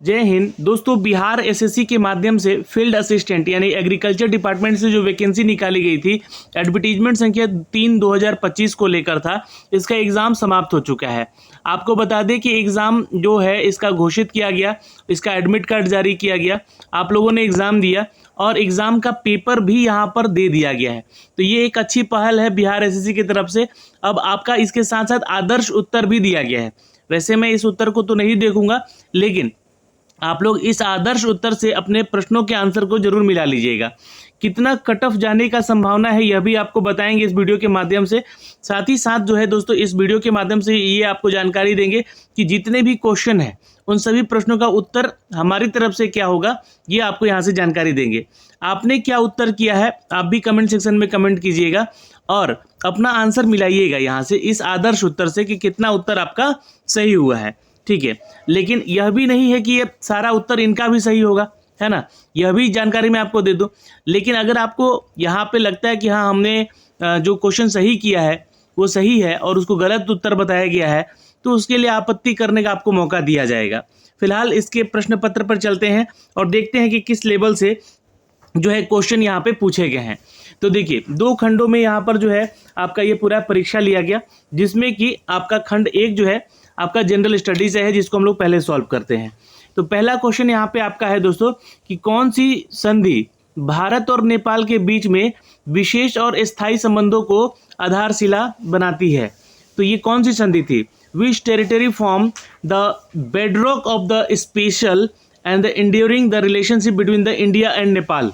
जय हिंद दोस्तों। बिहार एसएससी के माध्यम से फील्ड असिस्टेंट यानी एग्रीकल्चर डिपार्टमेंट से जो वैकेंसी निकाली गई थी, एडवर्टीजमेंट संख्या 3/2025 को लेकर था। इसका एग्ज़ाम समाप्त हो चुका है। आपको बता दें कि एग्ज़ाम जो है इसका घोषित किया गया, इसका एडमिट कार्ड जारी किया गया, आप लोगों ने एग्ज़ाम दिया और एग्ज़ाम का पेपर भी यहाँ पर दे दिया गया है। तो ये एक अच्छी पहल है बिहार एसएससी की तरफ से। अब आपका इसके साथ साथ आदर्श उत्तर भी दिया गया है। वैसे मैं इस उत्तर को तो नहीं देखूंगा, लेकिन आप लोग इस आदर्श उत्तर से अपने प्रश्नों के आंसर को जरूर मिला लीजिएगा। कितना कट ऑफ जाने का संभावना है यह भी आपको बताएंगे इस वीडियो के माध्यम से। साथ ही साथ जो है दोस्तों, इस वीडियो के माध्यम से ये आपको जानकारी देंगे कि जितने भी क्वेश्चन हैं उन सभी प्रश्नों का उत्तर हमारी तरफ से क्या होगा, ये आपको यहाँ से जानकारी देंगे। आपने क्या उत्तर किया है आप भी कमेंट सेक्शन में कमेंट कीजिएगा और अपना आंसर मिलाइएगा यहाँ से इस आदर्श उत्तर से कि कितना उत्तर आपका सही हुआ है। ठीक है, लेकिन यह भी नहीं है कि ये सारा उत्तर इनका भी सही होगा, है ना, यह भी जानकारी मैं आपको दे दूं। लेकिन अगर आपको यहाँ पे लगता है कि हाँ हमने जो क्वेश्चन सही किया है वो सही है और उसको गलत उत्तर बताया गया है, तो उसके लिए आपत्ति करने का आपको मौका दिया जाएगा। फिलहाल इसके प्रश्न पत्र पर चलते हैं और देखते हैं कि किस लेवल से जो है क्वेश्चन यहाँ पे पूछे गए हैं। तो देखिए, 2 खंडों में यहाँ पर जो है आपका ये पूरा परीक्षा लिया गया, जिसमें कि आपका खंड 1 जो है आपका जनरल स्टडीज है, जिसको हम लोग पहले सॉल्व करते हैं। तो पहला क्वेश्चन यहाँ पे आपका है दोस्तों कि कौन सी संधि भारत और नेपाल के बीच में विशेष और स्थायी संबंधों को आधारशिला बनाती है। तो ये कौन सी संधि थी? Which territory form the bedrock of the special and the enduring the relationship between the India and Nepal.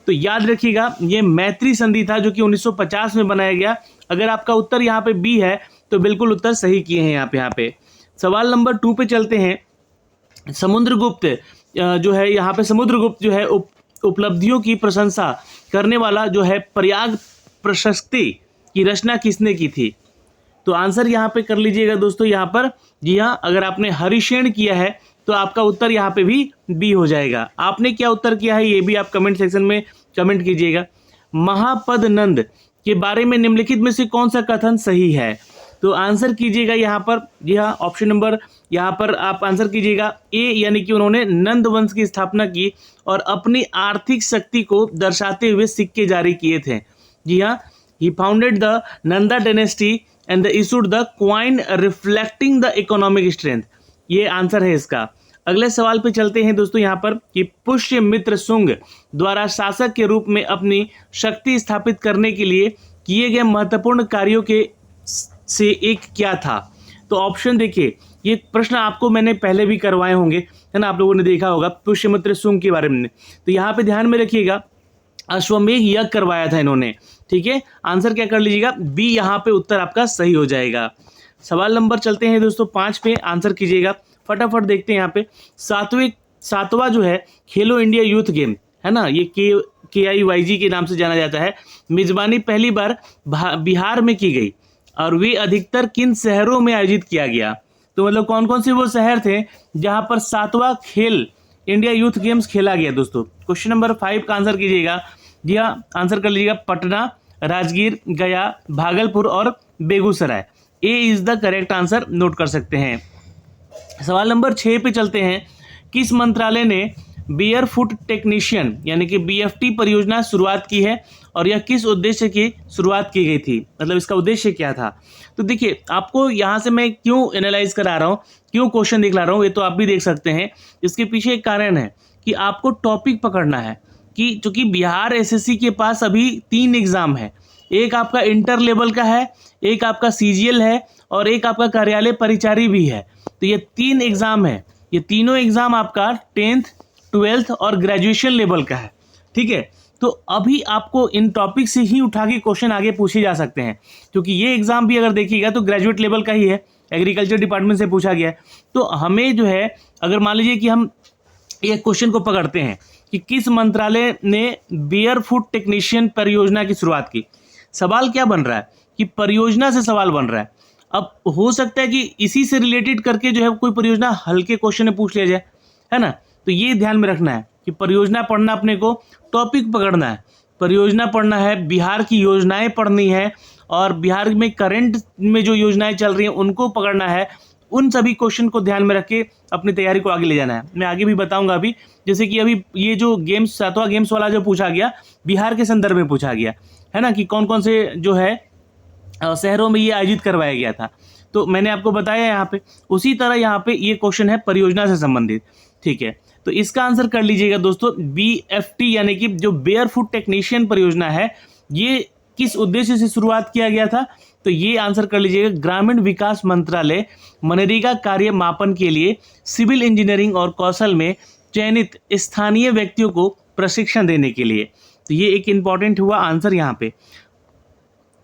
तो याद रखिएगा, ये मैत्री संधि था जो कि 1950 में बनाया गया। अगर आपका उत्तर यहाँ पे बी है तो बिल्कुल उत्तर सही किए हैं यहाँ पे। सवाल नंबर 2 पे चलते हैं। समुद्रगुप्त जो है यहाँ पे समुद्रगुप्त जो है उपलब्धियों की प्रशंसा करने वाला जो है प्रयाग प्रशस्ति की रचना किसने की थी? तो आंसर यहाँ पे कर लीजिएगा दोस्तों यहाँ पर। जी हाँ, अगर आपने हरिशेन किया है तो आपका उत्तर यहाँ पे भी बी हो जाएगा। आपने क्या उत्तर किया है ये भी आप कमेंट सेक्शन में कमेंट कीजिएगा। महापद नंद के बारे में निम्नलिखित में से कौन सा कथन सही है? तो आंसर कीजिएगा यहाँ पर। जी हाँ, ऑप्शन नंबर यहाँ पर आप आंसर कीजिएगा ए, यानी कि उन्होंने नंद वंश की स्थापना की और अपनी आर्थिक शक्ति को दर्शाते हुए सिक्के जारी किए थे। जी हाँ, he founded the Nanda dynasty and the issued the coin reflecting the economic strength. ये आंसर है इसका। अगले सवाल पे चलते हैं दोस्तों यहाँ पर कि पुष्यमित्र शुंग द्वारा शासक के रूप में अपनी शक्ति स्थापित करने के लिए किए गए महत्वपूर्ण कार्यों के से एक क्या था? तो ऑप्शन देखिए, ये प्रश्न आपको मैंने पहले भी करवाए होंगे, है ना, आप लोगों ने देखा होगा पुष्यमित्र शुंग के बारे में। तो यहाँ पे ध्यान में रखिएगा, अश्वमेध यज्ञ करवाया था इन्होंने। ठीक है, आंसर क्या कर लीजिएगा? बी यहाँ पे उत्तर आपका सही हो जाएगा। सवाल नंबर चलते हैं दोस्तों 5 पे, आंसर कीजिएगा फटाफट। देखते हैं यहाँ पे सातवां जो है खेलो इंडिया यूथ गेम, है ना, ये KIYG के नाम से जाना जाता है। मेजबानी पहली बार बिहार में की गई और वे अधिकतर किन शहरों में आयोजित किया गया? तो मतलब कौन कौन से वो शहर थे जहां पर 7वां खेल इंडिया यूथ गेम्स खेला गया दोस्तों? क्वेश्चन नंबर 5 का आंसर कीजिएगा। जी हाँ, आंसर कर लीजिएगा पटना, राजगीर, गया, भागलपुर और Begusarai. A is the correct answer, note कर सकते हैं। सवाल नंबर 6 पे चलते हैं। किस मंत्रालय ने बेयरफुट टेक्नीशियन यानी कि BFT परियोजना शुरुआत की है और यह किस उद्देश्य की शुरुआत की गई थी? मतलब इसका उद्देश्य क्या था? तो देखिए, आपको यहाँ से मैं क्यों एनालाइज करा रहा हूँ, क्यों क्वेश्चन दिखला रहा हूँ, ये तो आप भी देख सकते हैं। इसके पीछे एक कारण है कि आपको टॉपिक पकड़ना है कि चूंकि बिहार एसएससी के पास अभी 3 एग्जाम है। एक आपका इंटर लेवल का है, एक आपका CGL है और एक आपका कार्यालय परिचारी भी है। तो ये 3 एग्जाम है। ये तीनों एग्जाम आपका 10th, 12th और ग्रेजुएशन लेवल का है। ठीक है, तो अभी आपको इन टॉपिक से ही उठा के क्वेश्चन आगे पूछे जा सकते हैं, क्योंकि ये एग्जाम भी अगर देखिएगा तो ग्रेजुएट लेवल का ही है, एग्रीकल्चर डिपार्टमेंट से पूछा गया है। तो हमें जो है, अगर मान लीजिए कि हम एक क्वेश्चन को पकड़ते हैं कि किस मंत्रालय ने बेयरफुट टेक्नीशियन परियोजना की शुरुआत की, सवाल क्या बन रहा है कि परियोजना से सवाल बन रहा है। अब हो सकता है कि इसी से रिलेटेड करके जो है कोई परियोजना हल्के क्वेश्चन में पूछ लिया जाए, है ना। तो ये ध्यान में रखना है कि परियोजना पढ़ना, अपने को टॉपिक पकड़ना है, परियोजना पढ़ना है, बिहार की योजनाएं पढ़नी है और बिहार में करंट में जो योजनाएं चल रही हैं उनको पकड़ना है उन सभी क्वेश्चन को ध्यान में रख के अपनी तैयारी को आगे ले जाना है। मैं आगे भी बताऊंगा अभी, जैसे कि अभी ये जो गेम्स 7वां गेम्स वाला जो पूछा गया बिहार के संदर्भ में पूछा गया है ना, कि कौन कौन से जो है शहरों में ये आयोजित करवाया गया था, तो मैंने आपको बताया यहाँ पे। उसी तरह यहाँ पे ये क्वेश्चन है परियोजना से संबंधित, ठीक है। तो इसका आंसर कर लीजिएगा दोस्तों, BFT यानी कि जो बेयर फुट टेक्नीशियन परियोजना है, ये किस उद्देश्य से शुरुआत किया गया था, तो ये आंसर कर लीजिएगा ग्रामीण विकास मंत्रालय मनरेगा कार्य मापन के लिए सिविल इंजीनियरिंग और कौशल में चयनित स्थानीय व्यक्तियों को प्रशिक्षण देने के लिए। तो ये एक इंपॉर्टेंट हुआ आंसर यहाँ पे।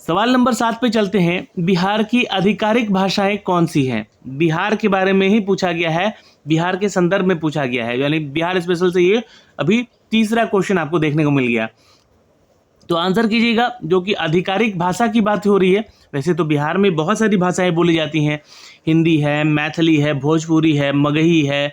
सवाल नंबर 7 पे चलते हैं, बिहार की आधिकारिक भाषाएं कौन सी हैं? बिहार के बारे में ही पूछा गया है, बिहार के संदर्भ में पूछा गया है, यानी बिहार स्पेशल से ये अभी तीसरा क्वेश्चन आपको देखने को मिल गया। तो आंसर कीजिएगा, जो कि आधिकारिक भाषा की बात हो रही है। वैसे तो बिहार में बहुत सारी भाषाएं बोली जाती हैं, हिंदी है, मैथिली है, भोजपुरी है, मगही है,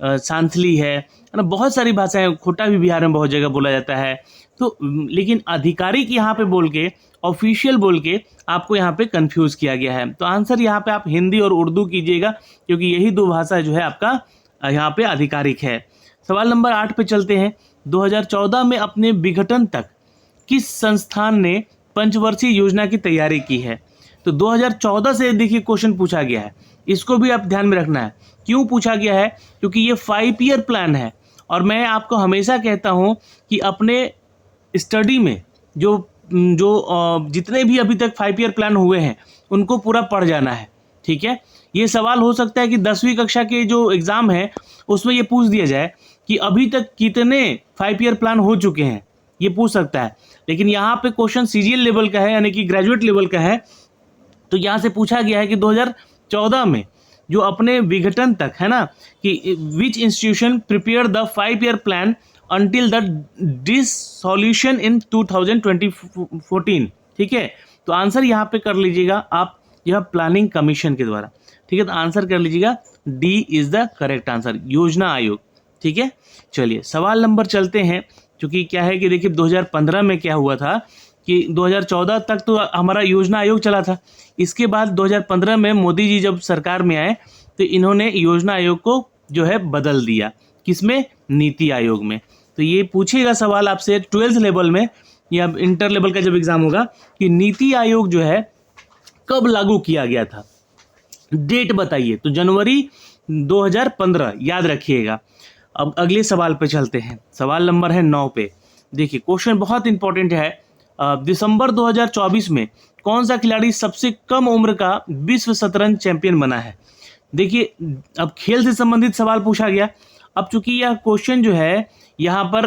सांथली है ना, बहुत सारी भाषाएं, खोटा भी बिहार में बहुत जगह बोला जाता है। तो लेकिन आधिकारिक यहाँ पे बोल के, ऑफिशियल बोल के आपको यहाँ पे कंफ्यूज किया गया है। तो आंसर यहाँ पे आप हिंदी और उर्दू कीजिएगा, क्योंकि यही दो भाषा जो है आपका यहाँ पे आधिकारिक है। सवाल नंबर 8 पे चलते हैं, 2014 में अपने विघटन तक किस संस्थान ने पंचवर्षीय योजना की तैयारी की है? तो 2014 से देखिए क्वेश्चन पूछा गया है, इसको भी आप ध्यान में रखना है। क्यों पूछा गया है? क्योंकि ये 5 ईयर प्लान है, और मैं आपको हमेशा कहता हूँ कि अपने स्टडी में जो जितने भी अभी तक 5 ईयर प्लान हुए हैं उनको पूरा पढ़ जाना है, ठीक है। ये सवाल हो सकता है कि 10वीं कक्षा के जो एग्ज़ाम है उसमें ये पूछ दिया जाए कि अभी तक कितने 5 ईयर प्लान हो चुके हैं, ये पूछ सकता है। लेकिन यहाँ पे क्वेश्चन CGL लेवल का है, यानी कि ग्रेजुएट लेवल का है। तो यहाँ से पूछा गया है कि 2014 में जो अपने विघटन तक है ना, कि विच institution prepare the 5 year plan until the dissolution in 2014, ठीक है। तो आंसर यहाँ पे कर लीजिएगा आप, यह प्लानिंग कमीशन के द्वारा, ठीक है। तो आंसर कर लीजिएगा D is the correct answer, योजना आयोग, ठीक है। चलिए सवाल नंबर चलते हैं, क्योंकि क्या है कि देखिए 2015 में क्या हुआ था कि 2014 तक तो हमारा योजना आयोग चला था। इसके बाद 2015 में मोदी जी जब सरकार में आए तो इन्होंने योजना आयोग को जो है बदल दिया, किसमें? नीति आयोग में। तो ये पूछेगा सवाल आपसे 12th लेवल में या इंटर लेवल का जब एग्जाम होगा कि नीति आयोग जो है कब लागू किया गया था, डेट बताइए। तो जनवरी 2015 याद रखिएगा। अब अगले सवाल पे चलते हैं, सवाल नंबर है 9 पे। देखिए क्वेश्चन बहुत इंपॉर्टेंट है। दिसंबर 2024 में कौन सा खिलाड़ी सबसे कम उम्र का विश्व शतरंज चैंपियन बना है? देखिए अब खेल से संबंधित सवाल पूछा गया। अब चूंकि यह क्वेश्चन जो है यहाँ पर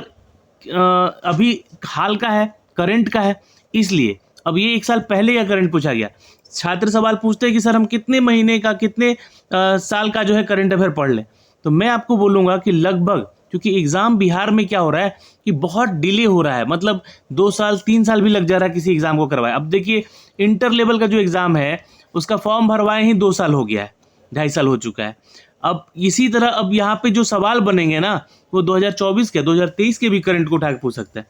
अभी हाल का है, करंट का है, इसलिए अब ये 1 साल पहले का करंट पूछा गया। छात्र सवाल पूछते हैं कि सर हम कितने महीने का, कितने साल का जो है करंट अफेयर पढ़ लें, तो मैं आपको बोलूँगा कि लगभग, क्योंकि एग्ज़ाम बिहार में क्या हो रहा है कि बहुत डिले हो रहा है, मतलब 2 साल 3 साल भी लग जा रहा है किसी एग्ज़ाम को करवाए। अब देखिए इंटर लेवल का जो एग्ज़ाम है उसका फॉर्म भरवाए ही 2 साल हो गया है, 2.5 साल हो चुका है। अब इसी तरह अब यहाँ पे जो सवाल बनेंगे ना वो 2024 के, 2023 के भी करंट को उठा के पूछ सकता है।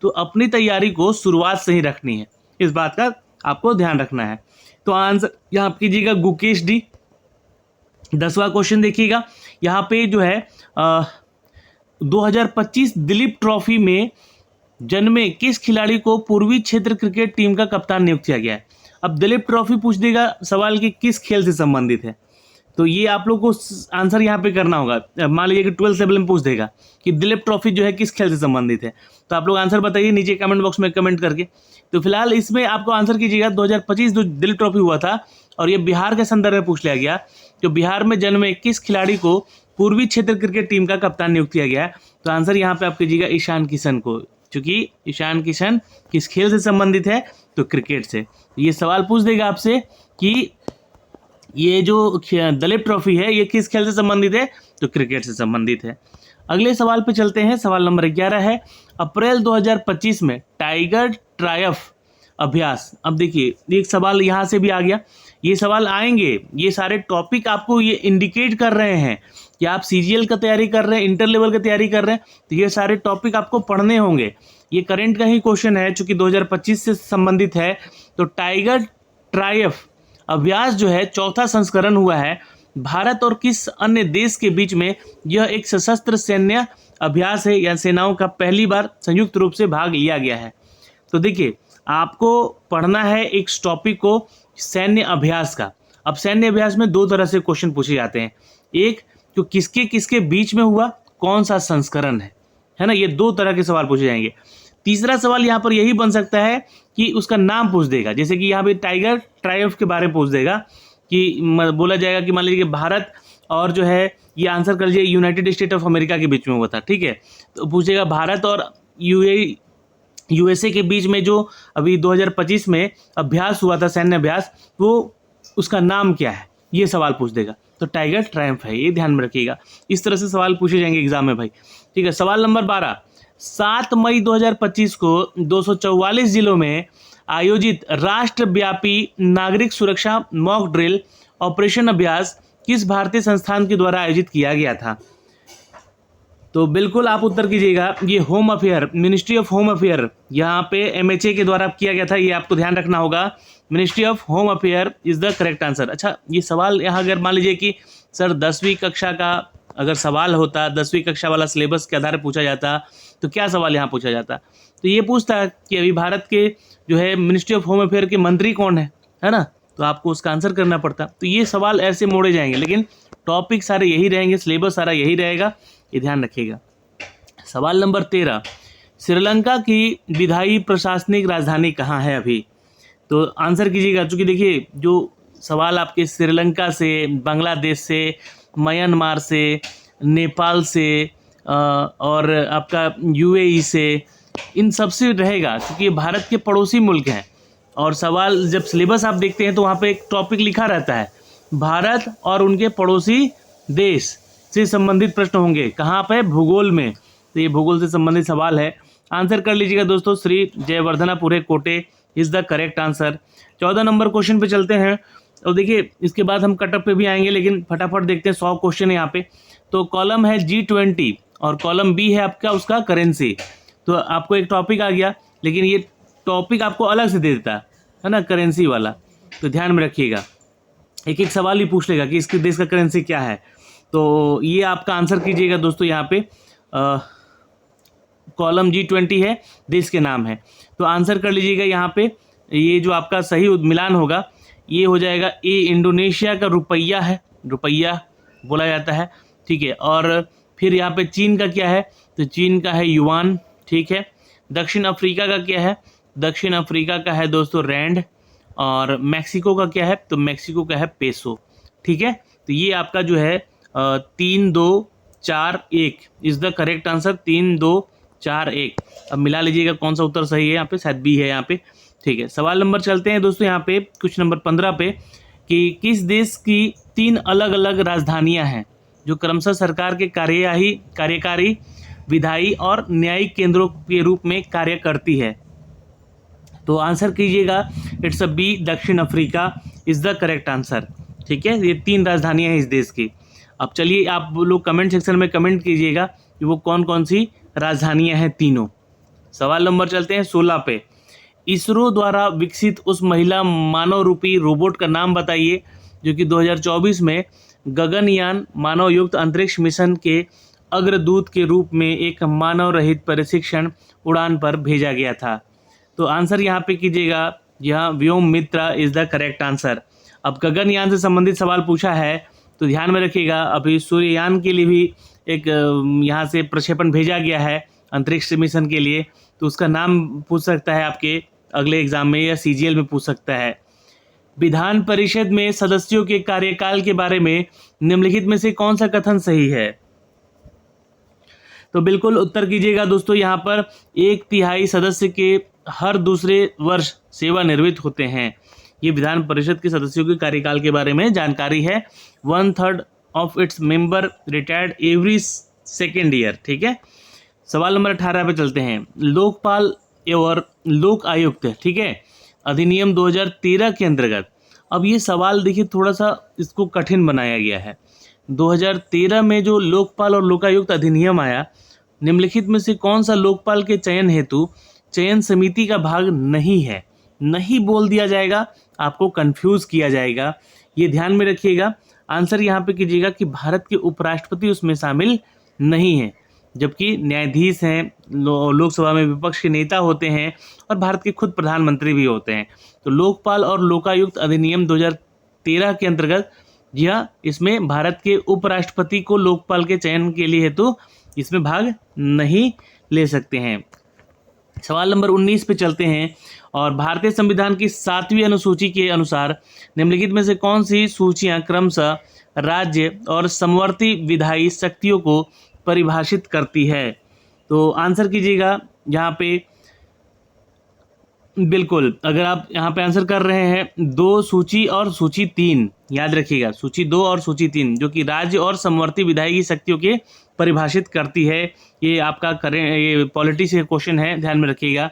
तो अपनी तैयारी को शुरुआत से ही रखनी है, इस बात का आपको ध्यान रखना है। तो आंसर यहाँ कीजिएगा गुकेश डी। 10वां क्वेश्चन देखिएगा, यहाँ पे जो है 2025 दिलीप ट्रॉफी में जन्मे किस खिलाड़ी को पूर्वी क्षेत्र क्रिकेट टीम का कप्तान नियुक्त किया गया है? अब दिलीप ट्रॉफी पूछ देगा सवाल कि किस खेल से संबंधित है, तो ये आप लोग को आंसर यहाँ पे करना होगा। मान लीजिए कि 12th लेवल में पूछ देगा कि दिलीप ट्रॉफी जो है किस खेल से संबंधित है, तो आप लोग आंसर बताइए नीचे कमेंट बॉक्स में कमेंट करके। तो फिलहाल इसमें आपको आंसर कीजिएगा 2025 जो दिलीप ट्रॉफी हुआ था, और ये बिहार के संदर्भ में पूछ लिया गया, जो बिहार में जन्मे किस खिलाड़ी को पूर्वी क्षेत्र क्रिकेट टीम का कप्तान नियुक्त किया गया है? तो आंसर यहाँ पे आप कीजिएगा ईशान किशन को, क्योंकि ईशान किशन किस खेल से संबंधित है? तो क्रिकेट से। ये सवाल पूछ देगा आपसे कि ये जो दिलीप ट्रॉफी है ये किस खेल से संबंधित है? तो क्रिकेट से संबंधित है। अगले सवाल पे चलते हैं, सवाल नंबर 11 है, अप्रैल 2025 में टाइगर ट्रायफ अभ्यास। अब देखिए एक सवाल यहाँ से भी आ गया, ये सवाल आएंगे, ये सारे टॉपिक आपको ये इंडिकेट कर रहे हैं कि आप CGL का तैयारी कर रहे हैं, इंटर लेवल की तैयारी कर रहे हैं, तो ये सारे टॉपिक आपको पढ़ने होंगे। ये करंट का ही क्वेश्चन है, चूंकि 2025 से संबंधित है। तो टाइगर ट्रायफ अभ्यास जो है चौथा संस्करण हुआ है। भारत और किस अन्य देश के बीच में यह एक सशस्त्र सैन्य अभ्यास है या सेनाओं का पहली बार संयुक्त रूप से भाग लिया गया है? तो देखिए, आपको पढ़ना है एक टॉपिक को सैन्य अभ्यास का। अब सैन्य अभ्यास में दो तरह से क्वेश्चन पूछे जाते हैं, एक जो किसके किसके बीच में हुआ, कौन सा संस्करण है ना, ये दो तरह के सवाल पूछे जाएंगे। तीसरा सवाल यहाँ पर यही बन सकता है कि उसका नाम पूछ देगा, जैसे कि यहाँ पे टाइगर ट्रायम्फ के बारे में पूछ देगा कि बोला जाएगा कि मान लीजिए कि भारत और जो है ये आंसर कर लीजिए यूनाइटेड स्टेट ऑफ अमेरिका के बीच में हुआ था, ठीक है। तो पूछेगा भारत और यूएसए के बीच में जो अभी 2025 में अभ्यास हुआ था, सैन्य अभ्यास, वो उसका नाम क्या है, ये सवाल पूछ देगा। तो टाइगर ट्रायम्फ है, ये ध्यान में रखिएगा। इस तरह से सवाल पूछे जाएंगे एग्जाम में भाई, ठीक है। सवाल नंबर 12, 7 मई 2025 को 244 जिलों में आयोजित राष्ट्रव्यापी नागरिक सुरक्षा मॉक ड्रिल ऑपरेशन अभ्यास किस भारतीय संस्थान के द्वारा आयोजित किया गया था? तो बिल्कुल आप उत्तर कीजिएगा, ये home affair, ministry of home affair, यहाँ पे MHA के द्वारा किया गया था, ये आपको ध्यान रखना होगा। Ministry of home affair is the correct answer. अच्छा, ये सवाल यहाँ अगर मान लीजिए कि सर 10वीं कक्षा का अगर सवाल होता, 10वीं कक्षा वाला सिलेबस के आधार पर पूछा जाता, तो क्या सवाल यहाँ पूछा जाता? तो ये पूछता कि अभी भारत के जो है मिनिस्ट्री ऑफ होम अफेयर के मंत्री कौन है ना, तो आपको उसका आंसर करना पड़ता। तो ये सवाल ऐसे मोड़े जाएंगे, लेकिन टॉपिक सारे यही रहेंगे, सिलेबस सारा यही रहेगा, ये ध्यान रखिएगा। सवाल नंबर 13, श्रीलंका की विधायी प्रशासनिक राजधानी कहाँ है अभी? तो आंसर कीजिएगा, चूँकि देखिए जो सवाल आपके श्रीलंका से, बांग्लादेश से, म्यांमार से, नेपाल से और आपका UAE से, इन सब से रहेगा, क्योंकि ये भारत के पड़ोसी मुल्क हैं। और सवाल जब सिलेबस आप देखते हैं तो वहाँ पे एक टॉपिक लिखा रहता है, भारत और उनके पड़ोसी देश से संबंधित प्रश्न होंगे। कहाँ पे? भूगोल में। तो ये भूगोल से संबंधित सवाल है, आंसर कर लीजिएगा दोस्तों। श्री जयवर्धनापुरे कोटे is the correct answer. 14 number question पे चलते हैं, और देखिए इसके बाद हम कटअप पे भी आएंगे, लेकिन फटाफट देखते हैं। 100 क्वेश्चन है यहाँ पे। तो कॉलम है G20 और कॉलम B है आपका उसका करेंसी। तो आपको एक टॉपिक आ गया, लेकिन ये टॉपिक आपको अलग से दे देता है ना, करेंसी वाला। तो ध्यान में रखिएगा, एक एक सवाल ही पूछ लेगा कि इसके देश का करेंसी क्या है। तो ये आपका आंसर कीजिएगा दोस्तों। यहाँ पे कॉलम G20 है, देश के नाम है, तो आंसर कर लीजिएगा। यहाँ पे ये जो आपका सही मिलान होगा ये हो जाएगा ए, इंडोनेशिया का रुपया है, रुपया बोला जाता है, ठीक है। और फिर यहाँ पे चीन का क्या है? तो चीन का है युआन, ठीक है। दक्षिण अफ्रीका का क्या है? दक्षिण अफ्रीका का है दोस्तों रैंड। और मैक्सिको का क्या है? तो मैक्सिको का है पेसो, ठीक है। तो ये आपका जो है 3 2 4 1 इज द करेक्ट आंसर, 3 2 4 1। अब मिला लीजिएगा कौन सा उत्तर सही है, यहाँ पे शायद बी है यहाँ पे, ठीक है। सवाल नंबर चलते हैं दोस्तों यहाँ पे कुछ नंबर 15 पे, कि किस देश की 3 अलग अलग राजधानियाँ हैं जो क्रमशः सरकार के कार्यकारी, विधायी और न्यायिक केंद्रों के रूप में कार्य करती है? तो आंसर कीजिएगा, इट्स अ बी, दक्षिण Africa is the correct answer, ठीक है। ये 3 राजधानियां हैं इस देश की। अब चलिए आप लोग कमेंट सेक्शन में कमेंट कीजिएगा कि वो कौन कौन सी राजधानियां हैं तीनों। सवाल नंबर चलते हैं 16 पे, इसरो द्वारा विकसित उस महिला मानव रूपी रोबोट का नाम बताइए जो कि 2024 में गगनयान मानव युक्त अंतरिक्ष मिशन के अग्रदूत के रूप में एक मानव रहित प्रशिक्षण उड़ान पर भेजा गया था? तो आंसर यहाँ पे कीजिएगा, यहाँ व्योम मित्रा इज द करेक्ट आंसर। अब गगनयान से संबंधित सवाल पूछा है तो ध्यान में रखिएगा, अभी सूर्ययान के लिए भी एक यहाँ से प्रक्षेपण भेजा गया है अंतरिक्ष मिशन के लिए, तो उसका नाम पूछ सकता है आपके अगले एग्जाम में, या CGL में पूछ सकता है। विधान परिषद में सदस्यों के कार्यकाल के बारे में निम्नलिखित में से कौन सा कथन सही है? तो बिल्कुल उत्तर कीजिएगा दोस्तों। यहाँ पर 1/3 सदस्य के हर दूसरे वर्ष सेवानिवृत्त होते हैं। ये विधान परिषद के सदस्यों के कार्यकाल के बारे में जानकारी है। 1/3 of its member retired every second year, ठीक है। सवाल नंबर 18 पे चलते हैं, लोकपाल और लोक आयुक्त, ठीक है, अधिनियम 2013 के अंतर्गत। अब ये सवाल देखिए थोड़ा सा इसको कठिन बनाया गया है। 2013 में जो लोकपाल और लोकायुक्त अधिनियम आया, निम्नलिखित में से कौन सा लोकपाल के चयन हेतु चयन समिति का भाग नहीं है? नहीं बोल दिया जाएगा, आपको कंफ्यूज किया जाएगा, ये ध्यान में रखिएगा। आंसर यहाँ पे कीजिएगा कि भारत के उपराष्ट्रपति उसमें शामिल नहीं है, जबकि न्यायाधीश हैं, लोकसभा में विपक्ष के नेता होते हैं और भारत के खुद प्रधानमंत्री भी होते हैं। तो लोकपाल और लोकायुक्त अधिनियम 2013 के अंतर्गत, जी हाँ, इसमें भारत के उपराष्ट्रपति को लोकपाल के चयन के लिए हेतु इसमें भाग नहीं ले सकते हैं। सवाल नंबर 19 पे चलते हैं और भारतीय संविधान की 7वीं अनुसूची के अनुसार निम्नलिखित में से कौन सी सूचियां क्रमशः राज्य और समवर्ती विधायी शक्तियों को परिभाषित करती है? तो आंसर कीजिएगा यहाँ पे। बिल्कुल, अगर आप यहाँ पे आंसर कर रहे हैं 2 सूची और सूची 3, याद रखिएगा, सूची 2 और सूची 3 जो कि राज्य और समवर्ती विधायी शक्तियों के परिभाषित करती है। ये आपका ये पॉलिटी से क्वेश्चन है, ध्यान में रखिएगा।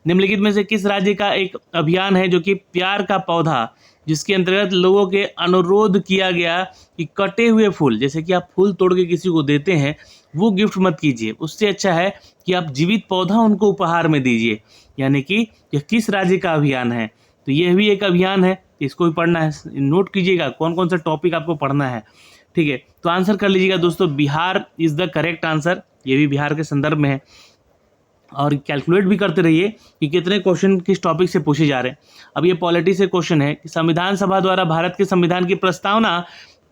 निम्नलिखित में से किस राज्य का एक अभियान है जो कि प्यार का पौधा, जिसके अंतर्गत लोगों के अनुरोध किया गया कि कटे हुए फूल, जैसे कि आप फूल तोड़ के किसी को देते हैं, वो गिफ्ट मत कीजिए, उससे अच्छा है कि आप जीवित पौधा उनको उपहार में दीजिए। यानी कि यह किस राज्य का अभियान है? तो यह भी एक अभियान है, इसको भी पढ़ना है, नोट कीजिएगा कौन कौन सा टॉपिक आपको पढ़ना है। ठीक है, तो आंसर कर लीजिएगा दोस्तों, Bihar is the correct answer. ये भी बिहार के संदर्भ में है। और कैलकुलेट भी करते रहिए कि कितने क्वेश्चन किस टॉपिक से पूछे जा रहे हैं। अब ये पॉलिटी से क्वेश्चन है कि संविधान सभा द्वारा भारत के संविधान की प्रस्तावना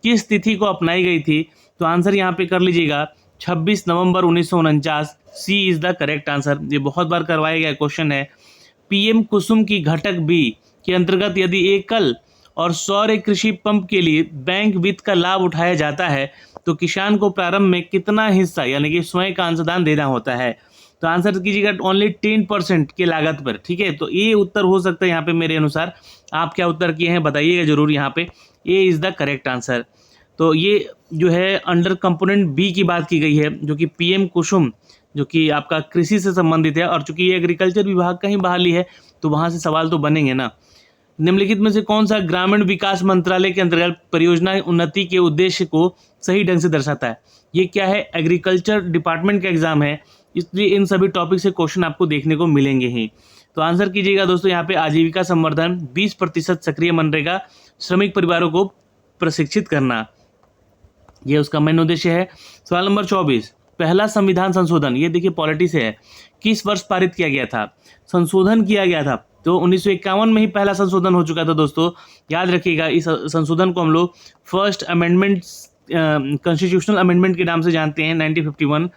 किस तिथि को अपनाई गई थी? तो आंसर यहाँ पे कर लीजिएगा 26 नवंबर 1949। सी इज द करेक्ट आंसर। ये बहुत बार करवाया गया क्वेश्चन है। पीएम कुसुम की घटक बी के अंतर्गत यदि एकल और सौर कृषि पंप के लिए बैंक वित्त का लाभ उठाया जाता है तो किसान को प्रारंभ में कितना हिस्सा यानी कि स्वयं का अंशदान देना होता है? तो आंसर कीजिएगा ओनली 10% की लागत पर। ठीक है, तो ये उत्तर हो सकता है यहाँ पे मेरे अनुसार। आप क्या उत्तर किए हैं बताइएगा जरूर यहाँ पे। ए इज द करेक्ट आंसर। तो ये जो है अंडर कंपोनेंट बी की बात की गई है, जो कि पीएम कुसुम, जो कि आपका कृषि से संबंधित है, और चूंकि ये एग्रीकल्चर विभाग का ही बहाली है तो वहाँ से सवाल तो बनेंगे ना। निम्नलिखित में से कौन सा ग्रामीण विकास मंत्रालय के अंतर्गत परियोजना उन्नति के उद्देश्य को सही ढंग से दर्शाता है? ये क्या है? एग्रीकल्चर डिपार्टमेंट का एग्जाम है, इसलिए इन सभी टॉपिक से क्वेश्चन आपको देखने को मिलेंगे ही। तो आंसर कीजिएगा दोस्तों यहाँ पे आजीविका संवर्धन, 20% सक्रिय मनरेगा श्रमिक परिवारों को प्रशिक्षित करना, ये उसका मेन उद्देश्य है। सवाल नंबर 24, पहला संविधान संशोधन, ये देखिए पॉलिटी से है, किस वर्ष पारित किया गया था? संशोधन किया गया था तो 1951 में ही पहला संशोधन हो चुका था दोस्तों, याद रखिएगा। इस संशोधन को हम लोग फर्स्ट अमेंडमेंट, कॉन्स्टिट्यूशनल अमेंडमेंट के नाम से जानते हैं, 1951।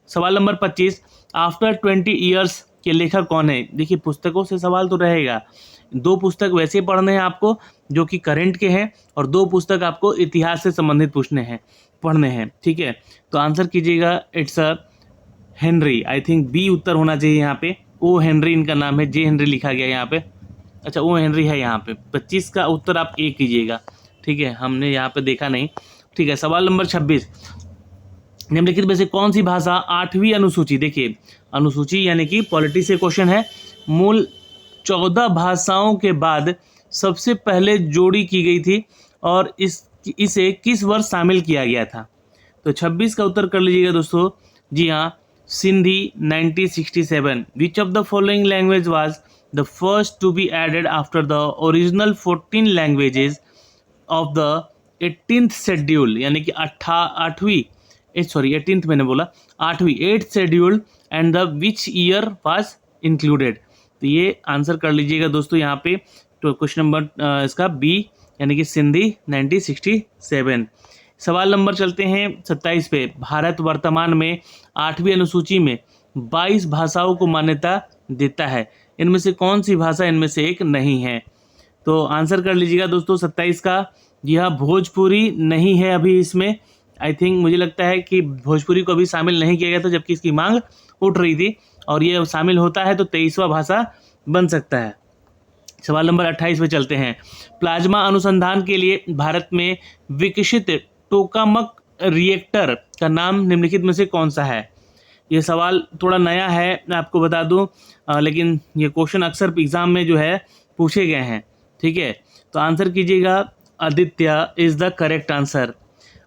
सवाल नंबर 25, आफ्टर 20 ईयर्स के लेखक कौन है? देखिए पुस्तकों से सवाल तो रहेगा, 2 पुस्तक वैसे पढ़ने हैं आपको जो कि करंट के हैं, और 2 पुस्तक आपको इतिहास से संबंधित पढ़ने हैं। ठीक है, तो आंसर कीजिएगा, it's a Henry. I think B उत्तर होना चाहिए यहाँ पे। ओ हेनरी इनका नाम है, जे हेनरी लिखा गया यहाँ पे। अच्छा, ओ हेनरी है यहाँ पे। 25 का उत्तर आप ए कीजिएगा। ठीक है, हमने यहाँ पे देखा नहीं। ठीक है, सवाल नंबर 26, निम्नलिखित में से कौन सी भाषा 8वीं अनुसूची, देखिए अनुसूची यानी कि पॉलिटी से क्वेश्चन है, मूल 14 भाषाओं के बाद सबसे पहले जोड़ी की गई थी और इसे किस वर्ष शामिल किया गया था? तो 26 का उत्तर कर लीजिएगा दोस्तों। जी हाँ, Sindhi 1967। Which of the following language was the first to be added after the original 14 languages of the 18th schedule, यानी कि 18th मैंने बोला 8th schedule, and the which year was included? तो ये आंसर कर लीजिएगा दोस्तों यहाँ पे। तो क्वेश्चन नंबर इसका बी यानी कि सिंधी 1967। सवाल नंबर चलते हैं 27 पे। भारत वर्तमान में 8वीं अनुसूची में 22 भाषाओं को मान्यता देता है, इनमें से कौन सी भाषा इनमें से एक नहीं है? तो आंसर कर लीजिएगा दोस्तों 27 का। जी हाँ, भोजपुरी नहीं है अभी इसमें। आई थिंक मुझे लगता है कि भोजपुरी को अभी शामिल नहीं किया गया था, जबकि इसकी मांग उठ रही थी, और ये शामिल होता है तो 23वां भाषा बन सकता है। सवाल नंबर 28 पे चलते हैं। प्लाज्मा अनुसंधान के लिए भारत में विकसित टोकामक रिएक्टर का नाम निम्नलिखित में से कौन सा है? ये सवाल थोड़ा नया है, मैं आपको बता दूं, लेकिन ये क्वेश्चन अक्सर एग्जाम में जो है पूछे गए हैं। ठीक है, तो आंसर कीजिएगा, Aditya is the correct answer.